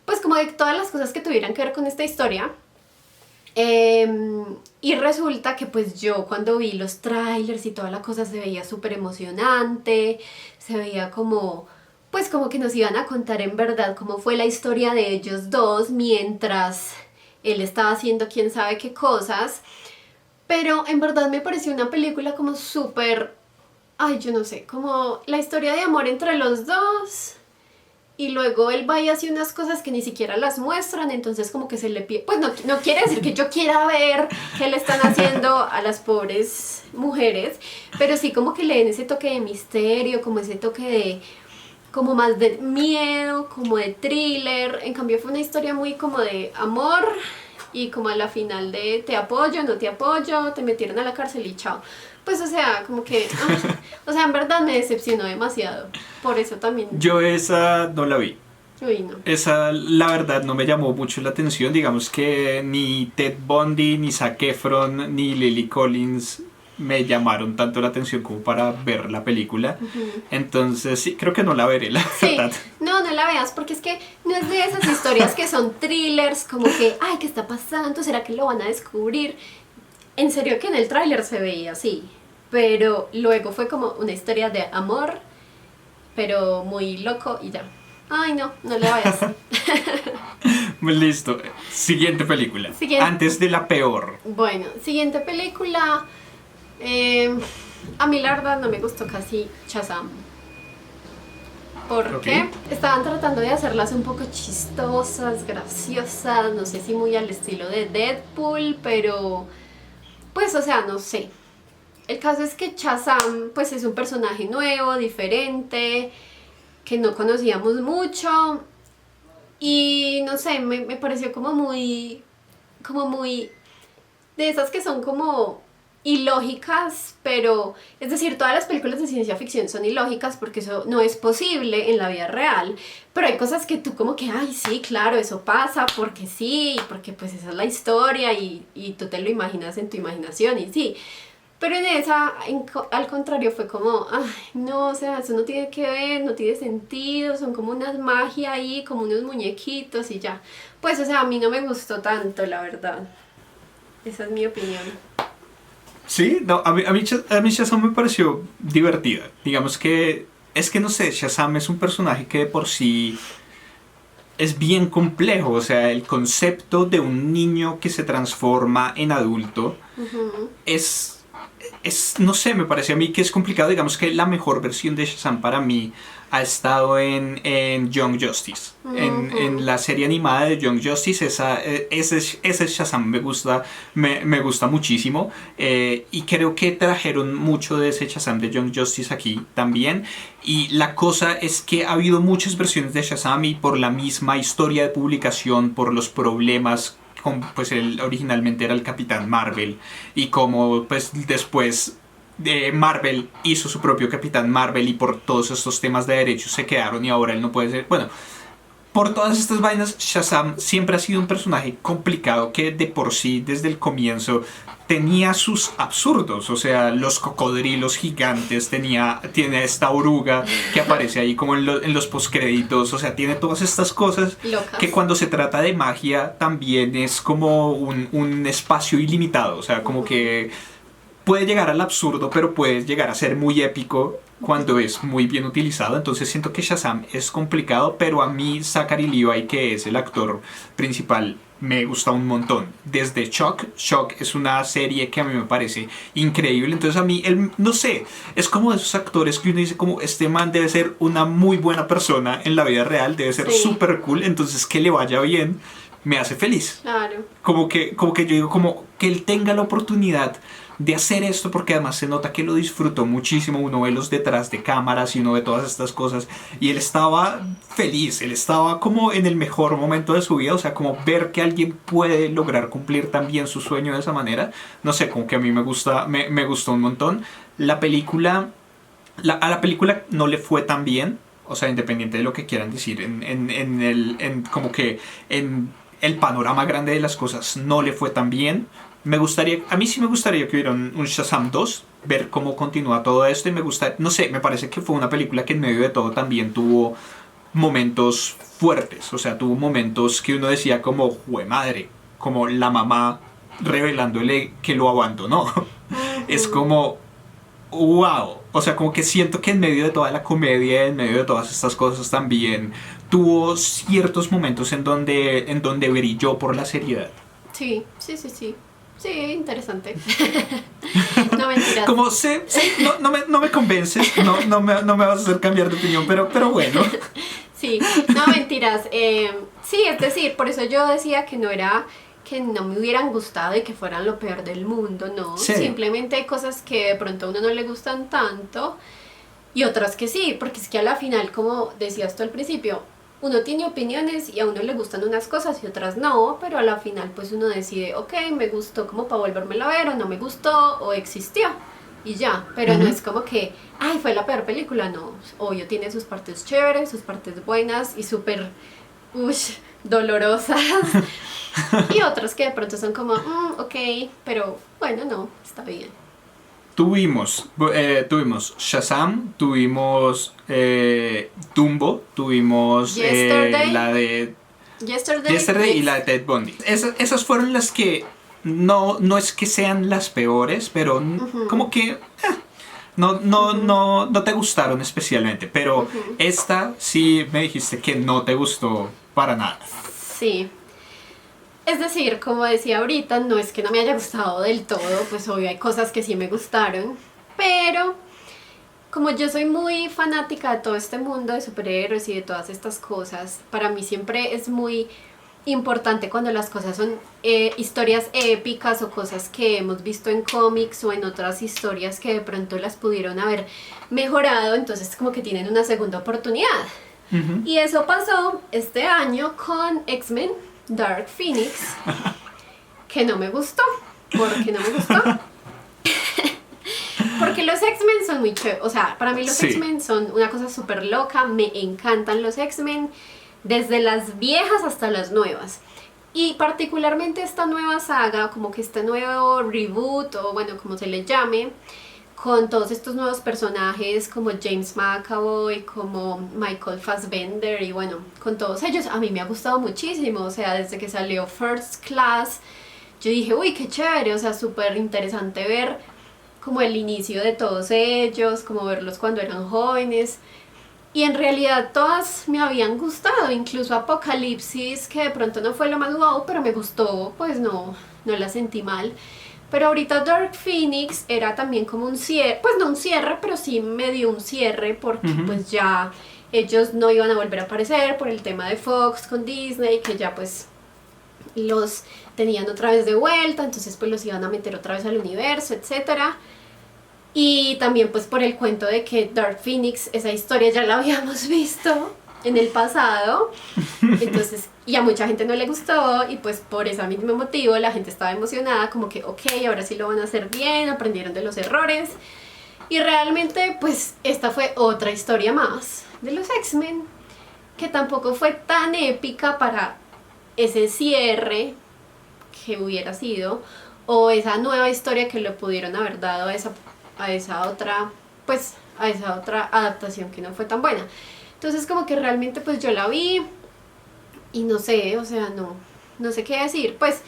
pues como de todas las cosas que tuvieran que ver con esta historia. Y resulta que pues yo cuando vi los trailers y toda la cosa se veía súper emocionante, se veía como, pues como que nos iban a contar en verdad cómo fue la historia de ellos dos mientras él estaba haciendo quién sabe qué cosas, pero en verdad me pareció una película como súper, ay yo no sé, como la historia de amor entre los dos y luego él va y hace unas cosas que ni siquiera las muestran, entonces como que se le pide, pues no quiere decir que yo quiera ver qué le están haciendo a las pobres mujeres, pero sí como que le den ese toque de misterio, como ese toque de, como más de miedo, como de thriller, en cambio fue una historia muy como de amor y como a la final de te apoyo, no te apoyo, te metieron a la cárcel y chao. Pues o sea, como que, o sea, en verdad me decepcionó demasiado, por eso también, Yo esa no la vi. uy no. Esa, la verdad, no me llamó mucho la atención. Digamos que ni Ted Bundy, ni Zac Efron, ni Lily Collins me llamaron tanto la atención como para ver la película. Entonces sí, creo que no la veré, la Sí, verdad. no la veas porque es que no es de esas historias que son thrillers, como que, ay, ¿qué está pasando? ¿Será que lo van a descubrir? En serio que en el tráiler se veía así, pero luego fue como una historia de amor, pero muy loco y ya. Ay, no la vayas. Listo. Siguiente película. Siguiente. Antes de la peor. Bueno, siguiente película. A mí la verdad no me gustó casi Shazam. Porque estaban tratando de hacerlas un poco chistosas, graciosas, no sé si muy al estilo de Deadpool, pero pues o sea, no sé. El caso es que Shazam pues es un personaje nuevo, diferente, que no conocíamos mucho y no sé, me pareció como muy de esas que son como ilógicas, pero es decir, todas las películas de ciencia ficción son ilógicas porque eso no es posible en la vida real, pero hay cosas que tú como que, ay, sí, claro, eso pasa porque sí, porque pues esa es la historia y tú te lo imaginas en tu imaginación y sí, pero en esa, al contrario, fue como, ay, no, o sea, eso no tiene que ver, no tiene sentido, son como unas magia ahí, como unos muñequitos y ya. Pues, o sea, a mí no me gustó tanto, la verdad. Esa es mi opinión. Sí, no, a mí Shazam me pareció divertida. Digamos que, es que no sé, Shazam es un personaje que de por sí es bien complejo. O sea, el concepto de un niño que se transforma en adulto no sé, me parece a mí que es complicado. Digamos que la mejor versión de Shazam para mí ha estado en Young Justice. En la serie animada de Young Justice, ese Shazam me gusta muchísimo. Y creo que trajeron mucho de ese Shazam de Young Justice aquí también. Y la cosa es que ha habido muchas versiones de Shazam y por la misma historia de publicación, por los problemas pues él originalmente era el Capitán Marvel y como pues después de Marvel hizo su propio Capitán Marvel y por todos estos temas de derechos se quedaron y ahora él no puede ser, bueno, por todas estas vainas, Shazam siempre ha sido un personaje complicado que de por sí desde el comienzo tenía sus absurdos. O sea, los cocodrilos gigantes, tiene esta oruga que aparece ahí como en los postcréditos. O sea, tiene todas estas cosas Locas. que cuando se trata de magia también es como un espacio ilimitado. O sea, como que puede llegar al absurdo, pero puede llegar a ser muy épico cuando es muy bien utilizado. Entonces siento que Shazam es complicado, pero a mí Zachary Levi, que es el actor principal, me gusta un montón. Desde Shock es una serie que a mí me parece increíble. Entonces a mí, él, no sé, es como de esos actores que uno dice como, este man debe ser una muy buena persona en la vida real, debe ser súper cool, entonces que le vaya bien me hace feliz. Claro. Como que yo digo, como que él tenga la oportunidad de hacer esto, porque además se nota que lo disfrutó muchísimo. Uno ve los detrás de cámaras y uno ve todas estas cosas y él estaba feliz, él estaba como en el mejor momento de su vida. O sea, como ver que alguien puede lograr cumplir también su sueño de esa manera, no sé, como que a mí me gustó un montón. La película, a la película no le fue tan bien, o sea, independiente de lo que quieran decir, como que en el panorama grande de las cosas no le fue tan bien. A mí sí me gustaría que hubiera un Shazam 2, ver cómo continúa todo esto y no sé, me parece que fue una película que en medio de todo también tuvo momentos fuertes. O sea, tuvo momentos que uno decía como, jue madre, como la mamá revelándole que lo abandonó. Es como, wow. O sea, como que siento que en medio de toda la comedia, en medio de todas estas cosas también tuvo ciertos momentos en donde brilló por la seriedad. Sí. Sí, interesante. No, mentiras. Como sé, no me convences, no me vas a hacer cambiar de opinión, pero bueno. Sí, no, mentiras. Sí, es decir, por eso yo decía que no era que no me hubieran gustado y que fueran lo peor del mundo, no. Sí. Simplemente hay cosas que de pronto a uno no le gustan tanto y otras que sí, porque es que a la final, como decías tú al principio, uno tiene opiniones y a uno le gustan unas cosas y otras no, pero a la final pues uno decide, ok, me gustó como para volvérmelo a ver o no me gustó o existió y ya, pero no es como que, ay, fue la peor película, no, obvio tiene sus partes chéveres, sus partes buenas y súper, dolorosas y otras que de pronto son como, ok, pero bueno, no, está bien. tuvimos Shazam, tuvimos Dumbo, tuvimos Yesterday. la de Yesterday y la de Ted Bundy. Esas fueron las que no es que sean las peores, pero como que no te gustaron especialmente. Pero esta sí me dijiste que no te gustó para nada. Sí. Es decir, como decía ahorita, no es que no me haya gustado del todo, pues obvio hay cosas que sí me gustaron, pero como yo soy muy fanática de todo este mundo de superhéroes y de todas estas cosas, para mí siempre es muy importante cuando las cosas son historias épicas o cosas que hemos visto en cómics o en otras historias que de pronto las pudieron haber mejorado, entonces como que tienen una segunda oportunidad. Y eso pasó este año con X-Men Dark Phoenix, que no me gustó. ¿Por qué no me gustó? Porque los X-Men son muy chéveres. O sea, para mí los X-Men son una cosa súper loca. Me encantan los X-Men, desde las viejas hasta las nuevas. Y particularmente esta nueva saga, como que este nuevo reboot, o bueno, como se le llame, con todos estos nuevos personajes como James McAvoy, como Michael Fassbender y bueno, con todos ellos a mí me ha gustado muchísimo, o sea, desde que salió First Class, yo dije, uy, qué chévere, o sea, súper interesante ver como el inicio de todos ellos, como verlos cuando eran jóvenes, y en realidad todas me habían gustado, incluso Apocalipsis, que de pronto no fue lo más guau, pero me gustó, pues no la sentí mal. Pero ahorita Dark Phoenix era también como un cierre, pues no un cierre, pero sí medio un cierre, porque pues ya ellos no iban a volver a aparecer por el tema de Fox con Disney, que ya pues los tenían otra vez de vuelta, entonces pues los iban a meter otra vez al universo, etcétera. Y también pues por el cuento de que Dark Phoenix, esa historia ya la habíamos visto en el pasado, entonces, y a mucha gente no le gustó, y pues por ese mismo motivo la gente estaba emocionada, como que ok, ahora sí lo van a hacer bien, aprendieron de los errores, y realmente pues esta fue otra historia más de los X-Men, que tampoco fue tan épica para ese cierre que hubiera sido, o esa nueva historia que le pudieron haber dado a esa otra adaptación que no fue tan buena. Entonces como que realmente pues yo la vi y no sé, o sea, no sé qué decir. Pues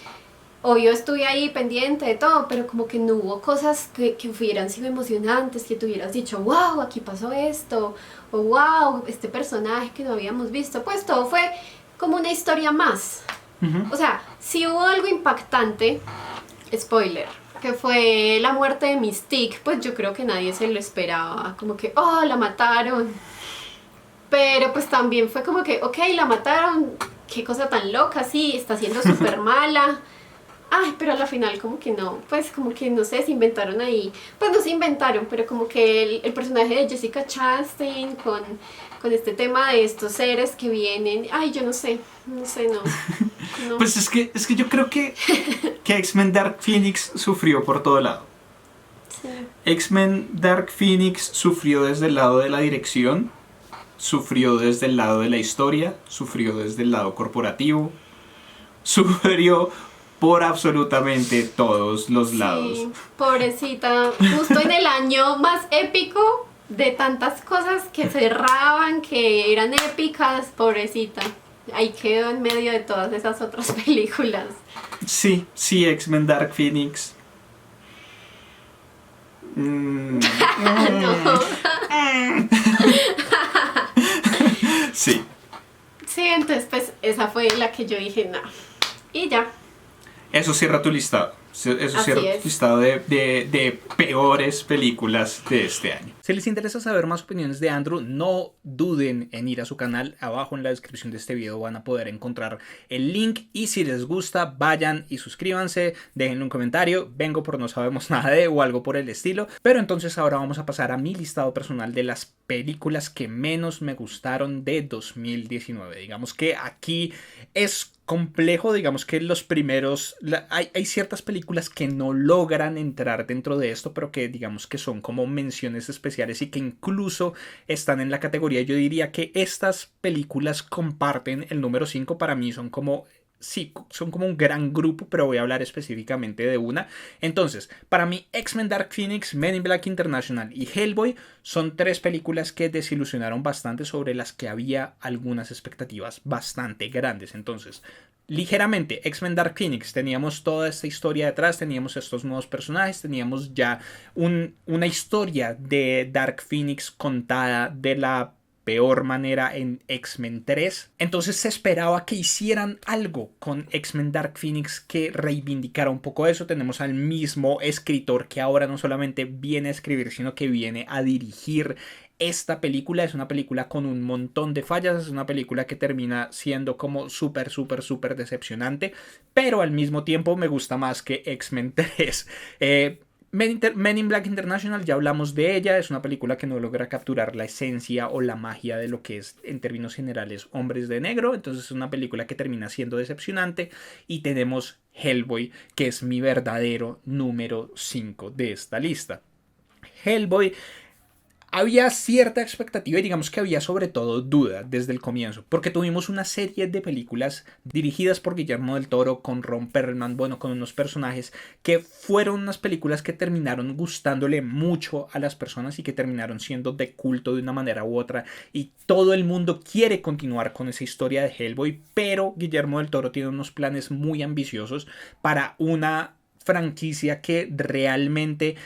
obvio estuve ahí pendiente de todo, pero como que no hubo cosas que hubieran sido emocionantes, que tú hubieras dicho, wow, aquí pasó esto, o wow, este personaje que no habíamos visto. Pues todo fue como una historia más. O sea, si hubo algo impactante, spoiler, que fue la muerte de Mystique, pues yo creo que nadie se lo esperaba, como que, oh, la mataron. Pero pues también fue como que, ok, la mataron, qué cosa tan loca, sí, está siendo súper mala. Ay, pero a la final como que no, pues como que no sé, se inventaron ahí. Pues no se inventaron, pero como que el personaje de Jessica Chastain con este tema de estos seres que vienen. Ay, yo no sé, no. Pues es que yo creo que X-Men Dark Phoenix sufrió por todo lado. Sí. X-Men Dark Phoenix sufrió desde el lado de la dirección, sufrió desde el lado de la historia, sufrió desde el lado corporativo, sufrió por absolutamente todos los lados. Sí, pobrecita, justo en el año más épico de tantas cosas que cerraban, que eran épicas, pobrecita. Ahí quedó en medio de todas esas otras películas. Sí, X-Men Dark Phoenix. No. Sí. Sí, entonces pues esa fue la que yo dije, no. Y ya. Eso cierra tu listado. Eso Así cierra es. tu listado de peores películas de este año. Si les interesa saber más opiniones de Andrew, no duden en ir a su canal. Abajo en la descripción de este video van a poder encontrar el link. Y si les gusta, vayan y suscríbanse, déjenle un comentario. Vengo por no sabemos nada de o algo por el estilo. Pero entonces ahora vamos a pasar a mi listado personal de las películas que menos me gustaron de 2019. Digamos que aquí es complejo, digamos que los primeros, hay ciertas películas que no logran entrar dentro de esto, pero que digamos que son como menciones especiales y que incluso están en la categoría. Yo diría que estas películas comparten el número 5, para mí son como sí, son como un gran grupo, pero voy a hablar específicamente de una. Entonces, para mí, X-Men Dark Phoenix, Men in Black International y Hellboy son tres películas que desilusionaron bastante, sobre las que había algunas expectativas bastante grandes. Entonces, ligeramente, X-Men Dark Phoenix, teníamos toda esta historia detrás, teníamos estos nuevos personajes, teníamos ya una historia de Dark Phoenix contada de la peor manera en X-Men 3. Entonces se esperaba que hicieran algo con X-Men Dark Phoenix que reivindicara un poco eso. Tenemos al mismo escritor que ahora no solamente viene a escribir, sino que viene a dirigir esta película. Es una película con un montón de fallas, es una película que termina siendo como súper, súper, súper decepcionante, pero al mismo tiempo me gusta más que X-Men 3. Men in Black International, ya hablamos de ella, es una película que no logra capturar la esencia o la magia de lo que es en términos generales Hombres de Negro, entonces es una película que termina siendo decepcionante. Y tenemos Hellboy, que es mi verdadero número 5 de esta lista. Hellboy, había cierta expectativa y digamos que había sobre todo duda desde el comienzo, porque tuvimos una serie de películas dirigidas por Guillermo del Toro con Ron Perlman, bueno, con unos personajes que fueron unas películas que terminaron gustándole mucho a las personas y que terminaron siendo de culto de una manera u otra, y todo el mundo quiere continuar con esa historia de Hellboy, pero Guillermo del Toro tiene unos planes muy ambiciosos para una franquicia que realmente...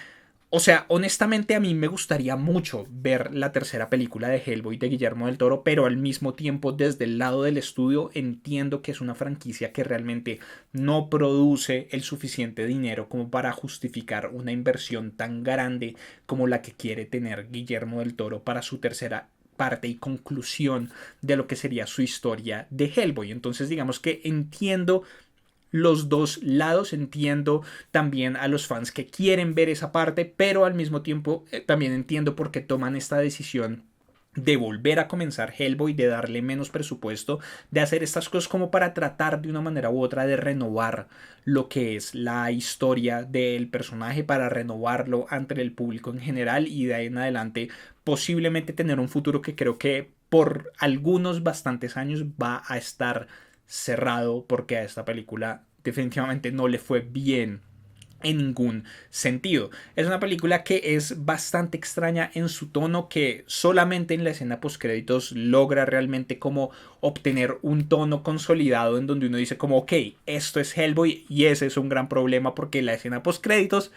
O sea, honestamente a mí me gustaría mucho ver la tercera película de Hellboy de Guillermo del Toro, pero al mismo tiempo desde el lado del estudio entiendo que es una franquicia que realmente no produce el suficiente dinero como para justificar una inversión tan grande como la que quiere tener Guillermo del Toro para su tercera parte y conclusión de lo que sería su historia de Hellboy. Entonces digamos que entiendo los dos lados, entiendo también a los fans que quieren ver esa parte, pero al mismo tiempo también entiendo por qué toman esta decisión de volver a comenzar Hellboy, de darle menos presupuesto, de hacer estas cosas como para tratar de una manera u otra de renovar lo que es la historia del personaje, para renovarlo ante el público en general y de ahí en adelante posiblemente tener un futuro que creo que por algunos bastantes años va a estar cerrado, porque a esta película definitivamente no le fue bien en ningún sentido. Es una película que es bastante extraña en su tono, que solamente en la escena postcréditos logra realmente como obtener un tono consolidado en donde uno dice como ok, esto es Hellboy, y ese es un gran problema porque la escena postcréditos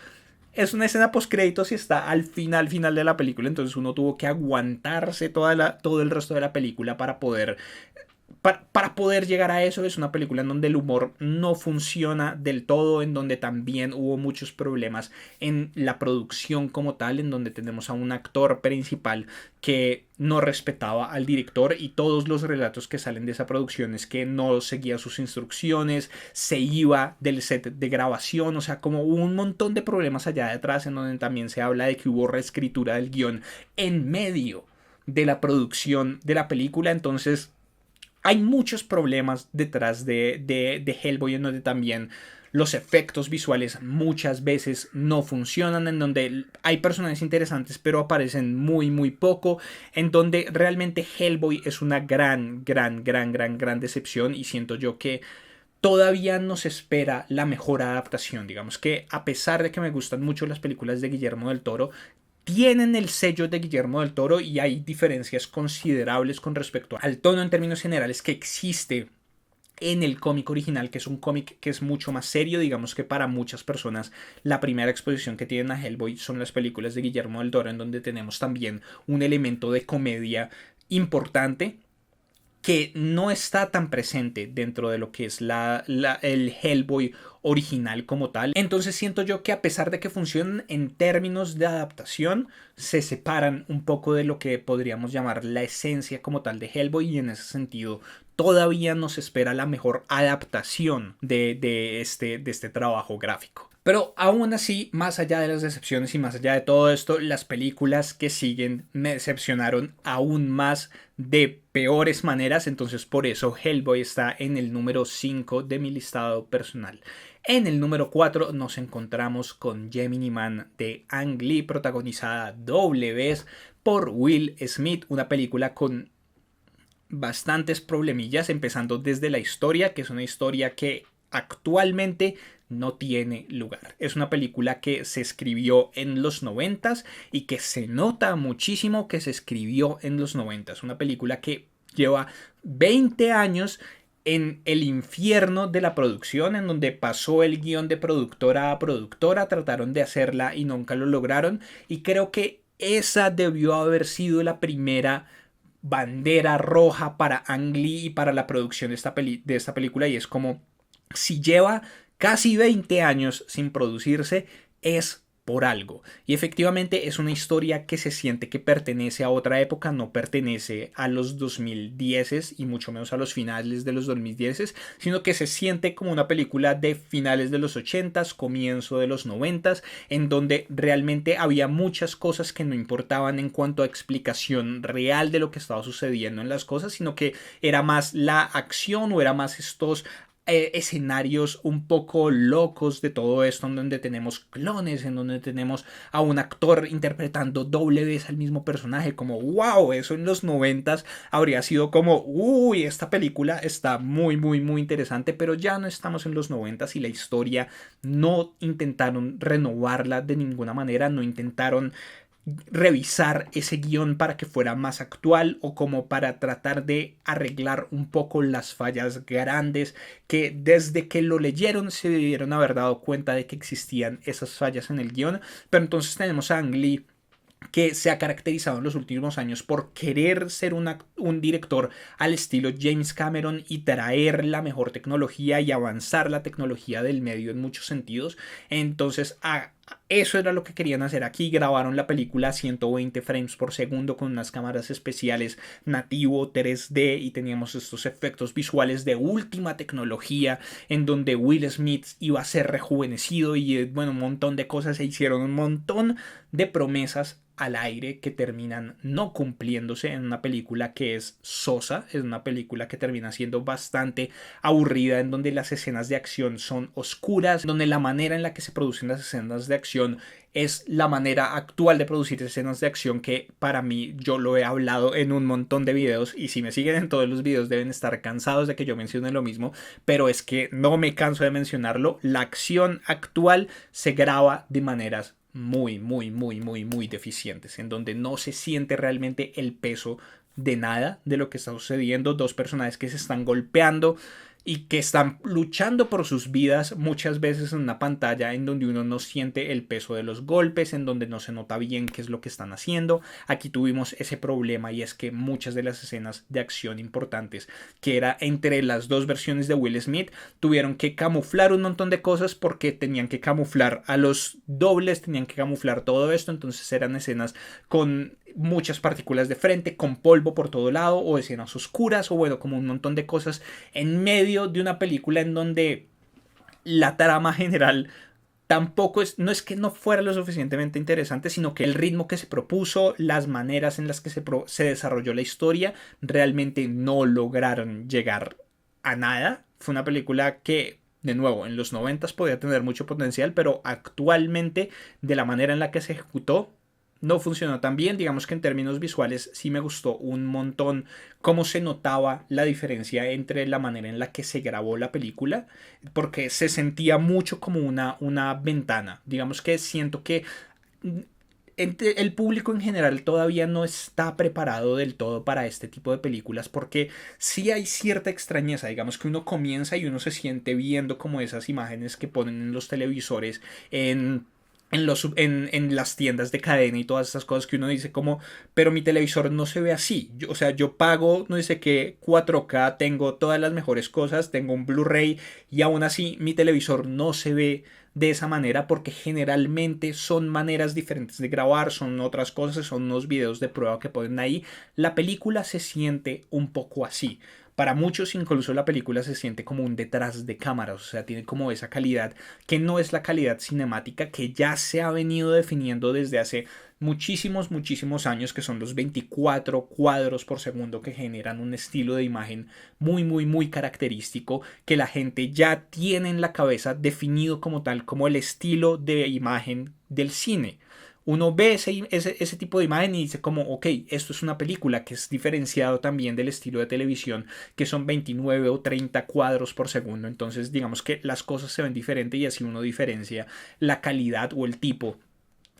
es una escena postcréditos y está al final de la película, entonces uno tuvo que aguantarse todo el resto de la película para poder llegar a eso. Es una película en donde el humor no funciona del todo, en donde también hubo muchos problemas en la producción como tal, en donde tenemos a un actor principal que no respetaba al director, y todos los relatos que salen de esa producción es que no seguía sus instrucciones, se iba del set de grabación, o sea, como un montón de problemas allá detrás, en donde también se habla de que hubo reescritura del guión en medio de la producción de la película. Entonces hay muchos problemas detrás de Hellboy, en donde también los efectos visuales muchas veces no funcionan, en donde hay personajes interesantes pero aparecen muy muy poco, en donde realmente Hellboy es una gran decepción, y siento yo que todavía nos espera la mejor adaptación. Digamos que a pesar de que me gustan mucho las películas de Guillermo del Toro, tienen el sello de Guillermo del Toro, y hay diferencias considerables con respecto al tono en términos generales que existe en el cómic original, que es un cómic que es mucho más serio. Digamos que para muchas personas la primera exposición que tienen a Hellboy son las películas de Guillermo del Toro, en donde tenemos también un elemento de comedia importante que no está tan presente dentro de lo que es el Hellboy original como tal. Entonces siento yo que a pesar de que funcionan en términos de adaptación, se separan un poco de lo que podríamos llamar la esencia como tal de Hellboy, y en ese sentido todavía nos espera la mejor adaptación de este trabajo gráfico. Pero aún así, más allá de las decepciones y más allá de todo esto, las películas que siguen me decepcionaron aún más de peores maneras. Entonces por eso Hellboy está en el número 5 de mi listado personal. En el número 4 nos encontramos con Gemini Man de Ang Lee, protagonizada doble vez por Will Smith, una película con bastantes problemillas, empezando desde la historia, que es una historia que actualmente no tiene lugar. Es una película que se escribió en los 90 y que se nota muchísimo que se escribió en los 90. Una película que lleva 20 años en el infierno de la producción, en donde pasó el guión de productora a productora, trataron de hacerla y nunca lo lograron, y creo que esa debió haber sido la primera bandera roja para Ang Lee y para la producción de esta película, y es como, si lleva casi 20 años sin producirse, es por algo. Y efectivamente es una historia que se siente que pertenece a otra época, no pertenece a los 2010 y mucho menos a los finales de los 2010, sino que se siente como una película de finales de los 80s, comienzo de los 90s, en donde realmente había muchas cosas que no importaban en cuanto a explicación real de lo que estaba sucediendo en las cosas, sino que era más la acción o era más estos escenarios un poco locos de todo esto, en donde tenemos clones, en donde tenemos a un actor interpretando doble vez al mismo personaje, como wow, eso en los 90s habría sido como uy, esta película está muy muy muy interesante, pero ya no estamos en los 90s y la historia no intentaron renovarla de ninguna manera, no intentaron revisar ese guión para que fuera más actual o como para tratar de arreglar un poco las fallas grandes que desde que lo leyeron se debieron haber dado cuenta de que existían esas fallas en el guión. Pero entonces tenemos a Ang Lee, que se ha caracterizado en los últimos años por querer ser un director al estilo James Cameron y traer la mejor tecnología y avanzar la tecnología del medio en muchos sentidos. Entonces eso era lo que querían hacer aquí. Grabaron la película a 120 frames por segundo con unas cámaras especiales nativo 3D y teníamos estos efectos visuales de última tecnología en donde Will Smith iba a ser rejuvenecido y bueno, un montón de cosas. Se hicieron un montón de promesas al aire que terminan no cumpliéndose en una película que es sosa, es una película que termina siendo bastante aburrida, en donde las escenas de acción son oscuras, donde la manera en la que se producen las escenas de acción es la manera actual de producir escenas de acción que para mí, yo lo he hablado en un montón de videos y si me siguen en todos los videos deben estar cansados de que yo mencione lo mismo, pero es que no me canso de mencionarlo. La acción actual se graba de maneras muy deficientes, en donde no se siente realmente el peso de nada de lo que está sucediendo. Dos personajes que se están golpeando y que están luchando por sus vidas muchas veces en una pantalla en donde uno no siente el peso de los golpes, en donde no se nota bien qué es lo que están haciendo. Aquí tuvimos ese problema y es que muchas de las escenas de acción importantes, que era entre las dos versiones de Will Smith, tuvieron que camuflar un montón de cosas porque tenían que camuflar a los dobles, tenían que camuflar todo esto, entonces eran escenas con muchas partículas de frente, con polvo por todo lado, o escenas oscuras, o bueno, como un montón de cosas en medio de una película en donde la trama general tampoco no es que no fuera lo suficientemente interesante, sino que el ritmo que se propuso, las maneras en las que se desarrolló la historia, realmente no lograron llegar a nada. Fue una película que, de nuevo, en los 90s podía tener mucho potencial, pero actualmente, de la manera en la que se ejecutó, no funcionó tan bien. Digamos que en términos visuales sí me gustó un montón cómo se notaba la diferencia entre la manera en la que se grabó la película, porque se sentía mucho como una ventana. Digamos que siento que el público en general todavía no está preparado del todo para este tipo de películas, porque sí hay cierta extrañeza. Digamos que uno comienza y uno se siente viendo como esas imágenes que ponen en los televisores en las tiendas de cadena y todas esas cosas que uno dice como, pero mi televisor no se ve así. O sea, yo pago, no sé qué, 4K, tengo todas las mejores cosas, tengo un Blu-ray y aún así mi televisor no se ve de esa manera, porque generalmente son maneras diferentes de grabar, son otras cosas, son unos videos de prueba que ponen ahí. La película se siente un poco así. Para muchos incluso la película se siente como un detrás de cámaras, o sea, tiene como esa calidad que no es la calidad cinemática que ya se ha venido definiendo desde hace muchísimos años, que son los 24 cuadros por segundo, que generan un estilo de imagen muy característico, que la gente ya tiene en la cabeza definido como tal, como el estilo de imagen del cine. uno ve ese tipo de imagen y dice como, ok, esto es una película que es diferenciado también del estilo de televisión, que son 29 o 30 cuadros por segundo. Entonces digamos que las cosas se ven diferente y así uno diferencia la calidad o el tipo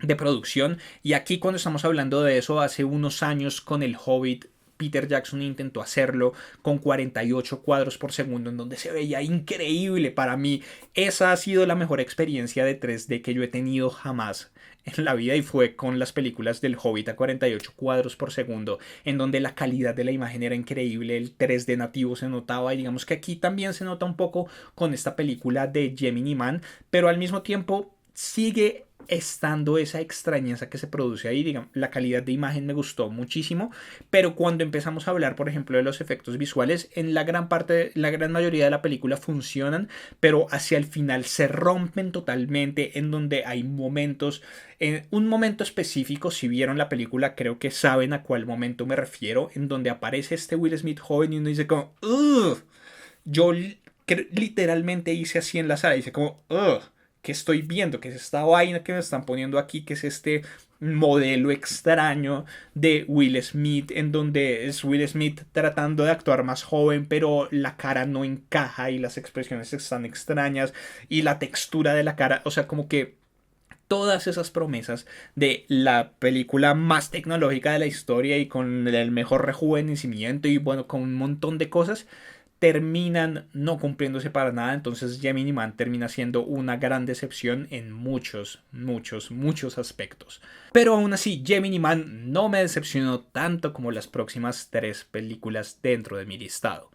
de producción. Y aquí cuando estamos hablando de eso, hace unos años con El Hobbit, Peter Jackson intentó hacerlo con 48 cuadros por segundo, en donde se veía increíble. Para mí, esa ha sido la mejor experiencia de 3D que yo he tenido jamás en la vida, y fue con las películas del Hobbit a 48 cuadros por segundo, en donde la calidad de la imagen era increíble, el 3D nativo se notaba, y digamos que aquí también se nota un poco con esta película de Gemini Man, pero al mismo tiempo sigue estando esa extrañeza que se produce ahí. Digamos, la calidad de imagen me gustó muchísimo, pero cuando empezamos a hablar, por ejemplo, de los efectos visuales, en la gran parte, la gran mayoría de la película funcionan, pero hacia el final se rompen totalmente, en donde hay momentos, en un momento específico, si vieron la película creo que saben a cuál momento me refiero, en donde aparece este Will Smith joven y uno dice como, ugh, yo literalmente hice así en la sala, dice como, ugh, que estoy viendo, que es esta vaina que me están poniendo aquí, que es este modelo extraño de Will Smith, en donde es Will Smith tratando de actuar más joven, pero la cara no encaja y las expresiones están extrañas y la textura de la cara, o sea, como que todas esas promesas de la película más tecnológica de la historia y con el mejor rejuvenecimiento y bueno, con un montón de cosas, terminan no cumpliéndose para nada. Entonces Gemini Man termina siendo una gran decepción en muchos aspectos. Pero aún así, Gemini Man no me decepcionó tanto como las próximas 3 películas dentro de mi listado.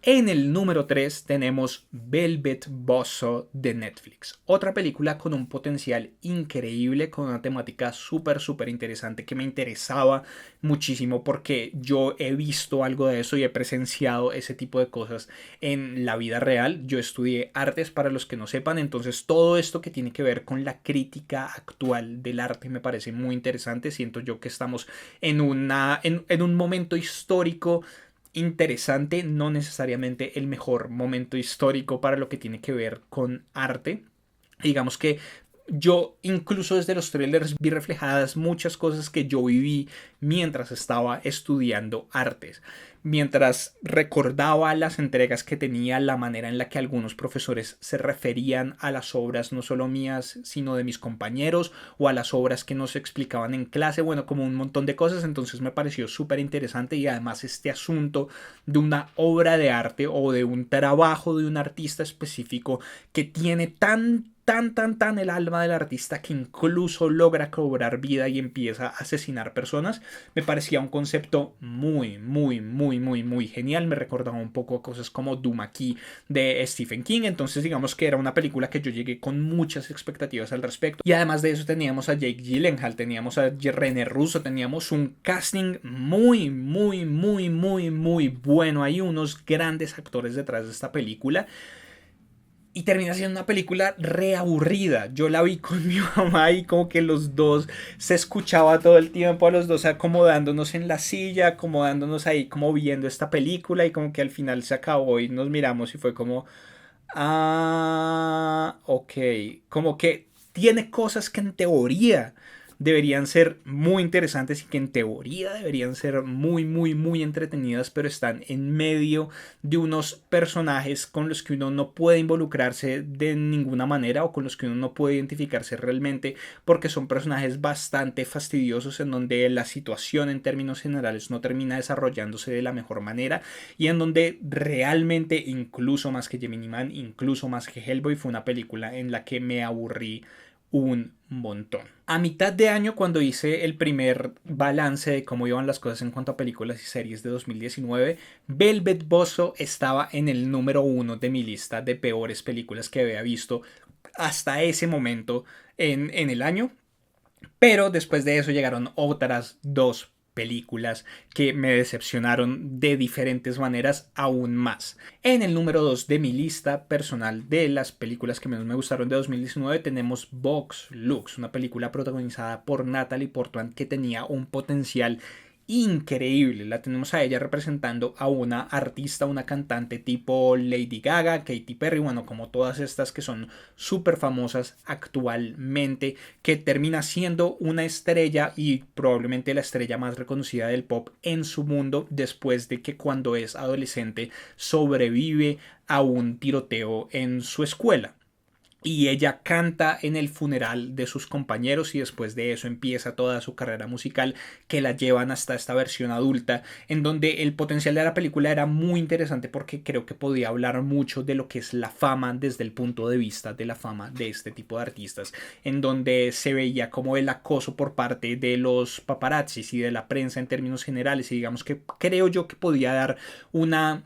En el número 3 tenemos Velvet Buzzsaw de Netflix. Otra película con un potencial increíble, con una temática súper interesante que me interesaba muchísimo porque yo he visto algo de eso y he presenciado ese tipo de cosas en la vida real. Yo estudié artes, para los que no sepan, entonces todo esto que tiene que ver con la crítica actual del arte me parece muy interesante. Siento yo que estamos en un momento histórico interesante, no necesariamente el mejor momento histórico para lo que tiene que ver con arte. Digamos que yo incluso desde los trailers vi reflejadas muchas cosas que yo viví mientras estaba estudiando artes. Mientras recordaba las entregas que tenía, la manera en la que algunos profesores se referían a las obras, no solo mías, sino de mis compañeros, o a las obras que nos explicaban en clase, bueno, como un montón de cosas. Entonces me pareció súper interesante, y además este asunto de una obra de arte o de un trabajo de un artista específico que tiene tan el alma del artista que incluso logra cobrar vida y empieza a asesinar personas, me parecía un concepto muy genial. Me recordaba un poco a cosas como Doom Aquí de Stephen King. Entonces digamos que era una película que yo llegué con muchas expectativas al respecto, y además de eso teníamos a Jake Gyllenhaal, teníamos a René Russo, teníamos un casting muy bueno. Hay unos grandes actores detrás de esta película, y termina siendo una película reaburrida. Yo la vi con mi mamá y como que los dos se escuchaba todo el tiempo a los dos acomodándonos en la silla, acomodándonos ahí como viendo esta película, y como que al final se acabó y nos miramos y fue como, ok, como que tiene cosas que en teoría deberían ser muy interesantes y que en teoría deberían ser muy entretenidas, pero están en medio de unos personajes con los que uno no puede involucrarse de ninguna manera, o con los que uno no puede identificarse realmente, porque son personajes bastante fastidiosos, en donde la situación en términos generales no termina desarrollándose de la mejor manera, y en donde realmente, incluso más que Gemini Man, incluso más que Hellboy, fue una película en la que me aburrí un montón. A mitad de año, cuando hice el primer balance de cómo iban las cosas en cuanto a películas y series de 2019, Velvet Buzzsaw estaba en el número 1 de mi lista de peores películas que había visto hasta ese momento en el año. Pero después de eso llegaron otras 2 películas que me decepcionaron de diferentes maneras aún más. En el número 2 de mi lista personal de las películas que menos me gustaron de 2019 tenemos Vox Lux, una película protagonizada por Natalie Portman que tenía un potencial increíble. La tenemos a ella representando a una artista, una cantante tipo Lady Gaga, Katy Perry, bueno, como todas estas que son súper famosas actualmente, que termina siendo una estrella y probablemente la estrella más reconocida del pop en su mundo, después de que cuando es adolescente sobrevive a un tiroteo en su escuela. Y ella canta en el funeral de sus compañeros y después de eso empieza toda su carrera musical, que la llevan hasta esta versión adulta, en donde el potencial de la película era muy interesante porque creo que podía hablar mucho de lo que es la fama desde el punto de vista de la fama de este tipo de artistas, en donde se veía como el acoso por parte de los paparazzis y de la prensa en términos generales, y digamos que creo yo que podía dar una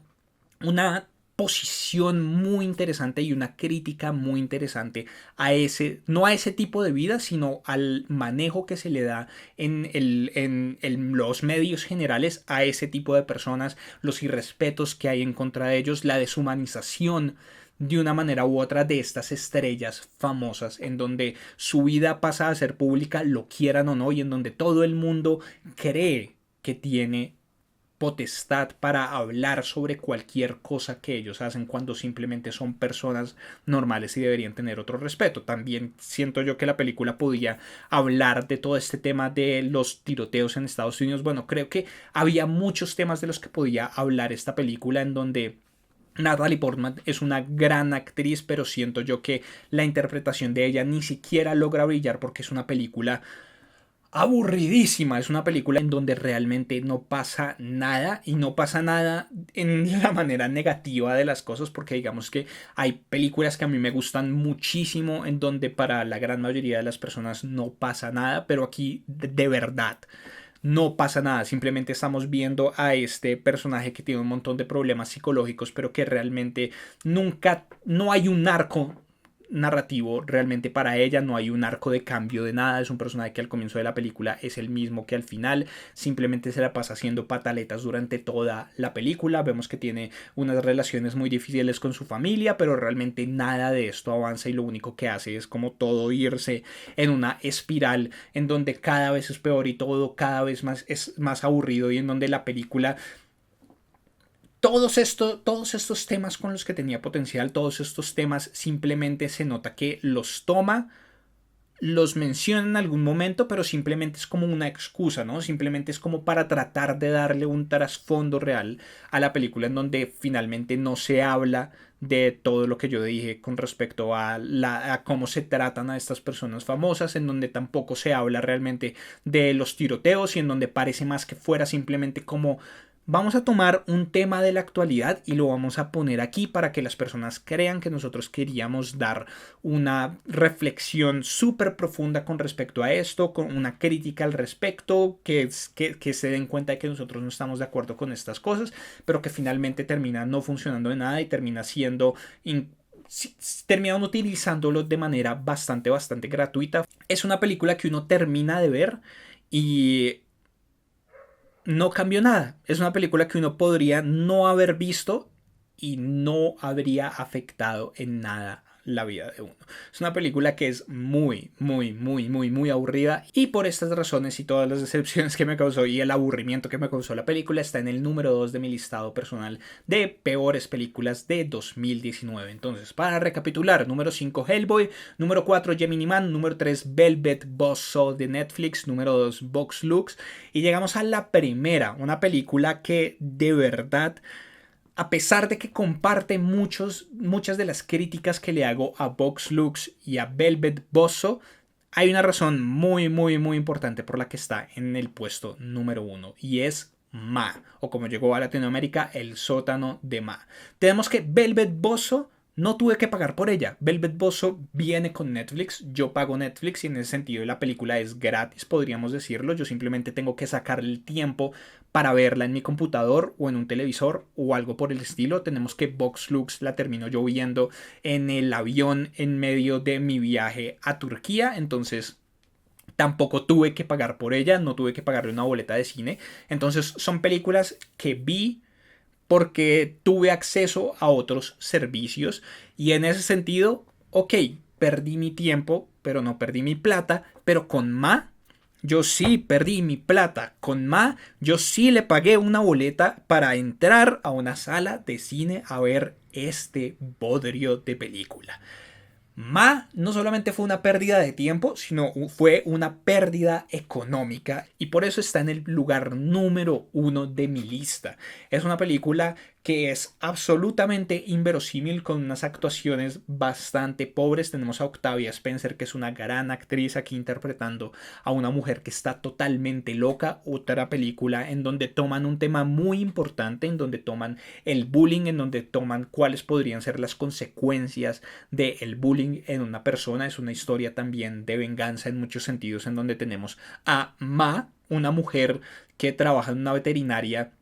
posición muy interesante y una crítica muy interesante a ese, no a ese tipo de vida, sino al manejo que se le da en los medios generales a ese tipo de personas, los irrespetos que hay en contra de ellos, la deshumanización de una manera u otra de estas estrellas famosas, en donde su vida pasa a ser pública, lo quieran o no, y en donde todo el mundo cree que tiene potestad para hablar sobre cualquier cosa que ellos hacen cuando simplemente son personas normales y deberían tener otro respeto. También siento yo que la película podía hablar de todo este tema de los tiroteos en Estados Unidos. Bueno, creo que había muchos temas de los que podía hablar esta película, en donde Natalie Portman es una gran actriz, pero siento yo que la interpretación de ella ni siquiera logra brillar porque es una película aburridísima. Es una película en donde realmente no pasa nada, y no pasa nada en la manera negativa de las cosas, porque digamos que hay películas que a mí me gustan muchísimo en donde para la gran mayoría de las personas no pasa nada, pero aquí de verdad no pasa nada. Simplemente estamos viendo a este personaje que tiene un montón de problemas psicológicos, pero que realmente nunca, no hay un arco narrativo realmente para ella, no hay un arco de cambio de nada. Es un personaje que al comienzo de la película es el mismo que al final, simplemente se la pasa haciendo pataletas durante toda la película. Vemos que tiene unas relaciones muy difíciles con su familia, pero realmente nada de esto avanza, y lo único que hace es como todo irse en una espiral en donde cada vez es peor y todo cada vez más es más aburrido, y en donde la película, todos estos temas con los que tenía potencial, todos estos temas simplemente se nota que los toma, los menciona en algún momento, pero simplemente es como una excusa, ¿no? Simplemente es como para tratar de darle un trasfondo real a la película, en donde finalmente no se habla de todo lo que yo dije con respecto a cómo se tratan a estas personas famosas, en donde tampoco se habla realmente de los tiroteos, y en donde parece más que fuera simplemente como: vamos a tomar un tema de la actualidad y lo vamos a poner aquí para que las personas crean que nosotros queríamos dar una reflexión súper profunda con respecto a esto, con una crítica al respecto, que se den cuenta de que nosotros no estamos de acuerdo con estas cosas, pero que finalmente termina no funcionando de nada y termina siendo terminan utilizándolo de manera bastante gratuita. Es una película que uno termina de ver y no cambió nada. Es una película que uno podría no haber visto y no habría afectado en nada la vida de uno. Es una película que es muy aburrida, y por estas razones y todas las decepciones que me causó y el aburrimiento que me causó la película, está en el número 2 de mi listado personal de peores películas de 2019. Entonces, para recapitular: número 5 Hellboy, número 4 Gemini Man, número 3 Velvet Buzzsaw de Netflix, número 2 Vox Lux, y llegamos a la primera, una película que de verdad, a pesar de que comparte muchas de las críticas que le hago a Vox Lux y a Velvet Buzzsaw, hay una razón muy importante por la que está en el puesto número 1, y es Ma, o como llegó a Latinoamérica, El sótano de Ma. Tenemos que Velvet Buzzsaw no tuve que pagar por ella. Velvet Buzzsaw viene con Netflix. Yo pago Netflix y en ese sentido la película es gratis, podríamos decirlo. Yo simplemente tengo que sacar el tiempo para verla en mi computador o en un televisor o algo por el estilo. Tenemos que Vox Lux la termino yo viendo en el avión en medio de mi viaje a Turquía. Entonces tampoco tuve que pagar por ella, no tuve que pagarle una boleta de cine. Entonces son películas que vi porque tuve acceso a otros servicios, y en ese sentido, ok, perdí mi tiempo, pero no perdí mi plata. Pero con Ma yo sí perdí mi plata. Con Ma, yo sí le pagué una boleta para entrar a una sala de cine a ver este bodrio de película. Ma no solamente fue una pérdida de tiempo, sino fue una pérdida económica y por eso está en el lugar número 1 de mi lista. Es una película que es absolutamente inverosímil con unas actuaciones bastante pobres. Tenemos a Octavia Spencer, que es una gran actriz aquí interpretando a una mujer que está totalmente loca. Otra película en donde toman un tema muy importante, en donde toman el bullying, en donde toman cuáles podrían ser las consecuencias del bullying en una persona. Es una historia también de venganza en muchos sentidos, en donde tenemos a Ma, una mujer que trabaja en una veterinaria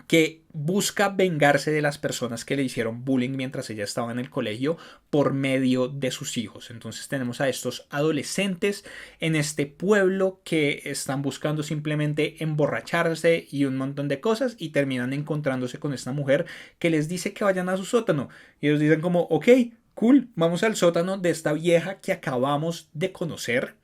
que busca vengarse de las personas que le hicieron bullying mientras ella estaba en el colegio por medio de sus hijos. Entonces tenemos a estos adolescentes en este pueblo que están buscando simplemente emborracharse y un montón de cosas y terminan encontrándose con esta mujer que les dice que vayan a su sótano. Y ellos dicen como, ok, cool, vamos al sótano de esta vieja que acabamos de conocer,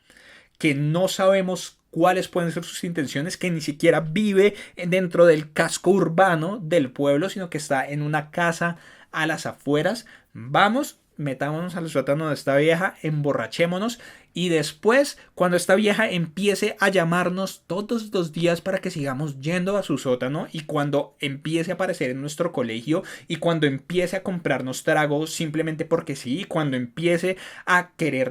que no sabemos cuáles pueden ser sus intenciones, que ni siquiera vive dentro del casco urbano del pueblo, sino que está en una casa a las afueras. Vamos, metámonos al sótano de esta vieja, emborrachémonos y después, cuando esta vieja empiece a llamarnos todos los días para que sigamos yendo a su sótano y cuando empiece a aparecer en nuestro colegio y cuando empiece a comprarnos tragos simplemente porque sí, y cuando empiece a querer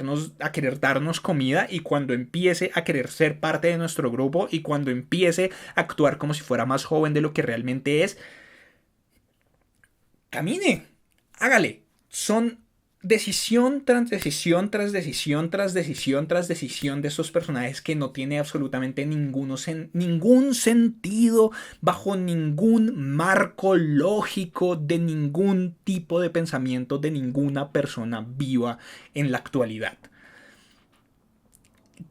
darnos comida y cuando empiece a querer ser parte de nuestro grupo y cuando empiece a actuar como si fuera más joven de lo que realmente es, camine, hágale. Son decisión tras decisión tras decisión tras decisión tras decisión de estos personajes que no tiene absolutamente ningún sentido bajo ningún marco lógico de ningún tipo de pensamiento de ninguna persona viva en la actualidad.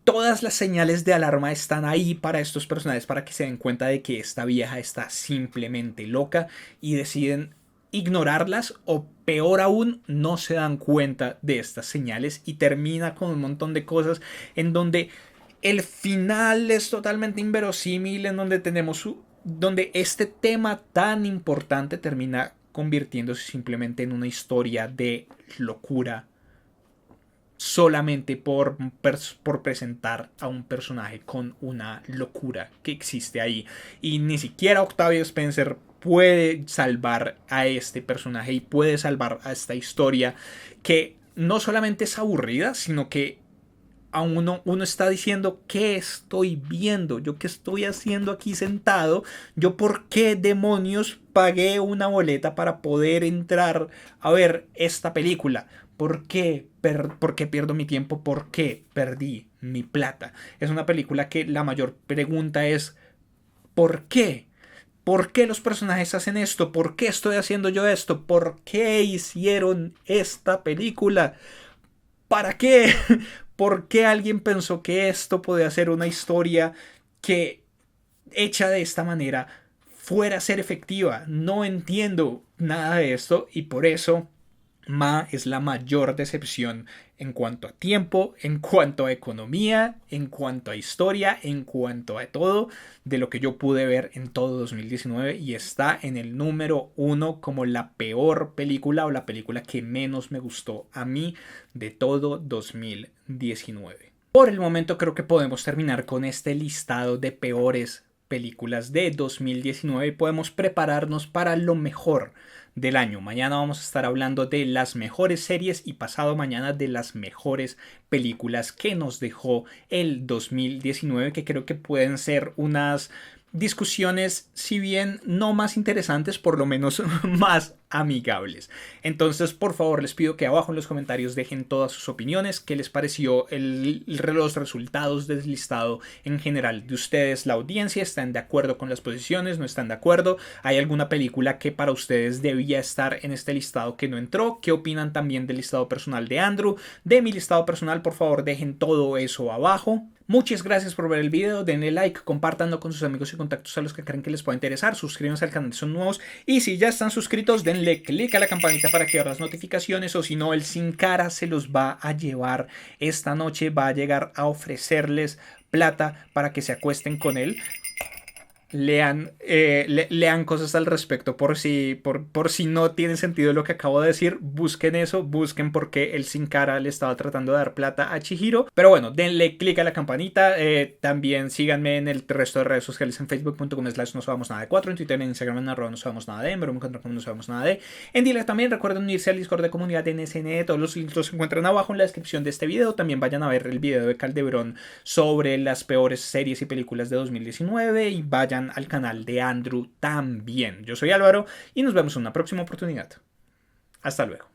Todas las señales de alarma están ahí para estos personajes para que se den cuenta de que esta vieja está simplemente loca y deciden ignorarlas o peor aún no se dan cuenta de estas señales y termina con un montón de cosas en donde el final es totalmente inverosímil, en donde donde este tema tan importante termina convirtiéndose simplemente en una historia de locura solamente por presentar a un personaje con una locura que existe ahí y ni siquiera Octavia Spencer puede salvar a este personaje y puede salvar a esta historia que no solamente es aburrida, sino que a uno está diciendo, ¿qué estoy viendo? ¿Yo qué estoy haciendo aquí sentado? ¿Yo por qué demonios pagué una boleta para poder entrar a ver esta película? ¿Por qué pierdo mi tiempo? ¿Por qué perdí mi plata? Es una película que la mayor pregunta es ¿por qué? ¿Por qué los personajes hacen esto? ¿Por qué estoy haciendo yo esto? ¿Por qué hicieron esta película? ¿Para qué? ¿Por qué alguien pensó que esto podía ser una historia que, hecha de esta manera, fuera a ser efectiva? No entiendo nada de esto y por eso Ma es la mayor decepción en cuanto a tiempo, en cuanto a economía, en cuanto a historia, en cuanto a todo de lo que yo pude ver en todo 2019 y está en el número 1 como la peor película o la película que menos me gustó a mí de todo 2019. Por el momento creo que podemos terminar con este listado de peores películas de 2019 y podemos prepararnos para lo mejor del año. Mañana vamos a estar hablando de las mejores series y pasado mañana de las mejores películas que nos dejó el 2019, que creo que pueden ser unas discusiones, si bien no más interesantes, por lo menos más amigables. Entonces, por favor, les pido que abajo en los comentarios dejen todas sus opiniones, qué les pareció los resultados del listado en general de ustedes, la audiencia, ¿están de acuerdo con las posiciones? ¿No están de acuerdo? ¿Hay alguna película que para ustedes debía estar en este listado que no entró? ¿Qué opinan también del listado personal de Andrew? De mi listado personal, por favor, dejen todo eso abajo. Muchas gracias por ver el video, denle like, compártanlo con sus amigos y contactos a los que creen que les pueda interesar, suscríbanse al canal si son nuevos y si ya están suscritos denle click a la campanita para activar las notificaciones o si no el sin cara se los va a llevar esta noche, va a llegar a ofrecerles plata para que se acuesten con él. Lean cosas al respecto por si no tiene sentido lo que acabo de decir. Busquen eso, busquen por qué el Sin Cara le estaba tratando de dar plata a Chihiro. Pero bueno, denle click a la campanita. También síganme en el resto de redes sociales, en facebook.com/nosabamosnada4, en Twitter, en Instagram, en @nosabamosnada, en broma.com, nosabamosnada. En Dile también recuerden unirse al Discord de comunidad de NSN. Todos los links los encuentran abajo en la descripción de este video. También vayan a ver el video de Caldebrón sobre las peores series y películas de 2019 y vayan al canal de Andrew también. Yo soy Álvaro y nos vemos en una próxima oportunidad. Hasta luego.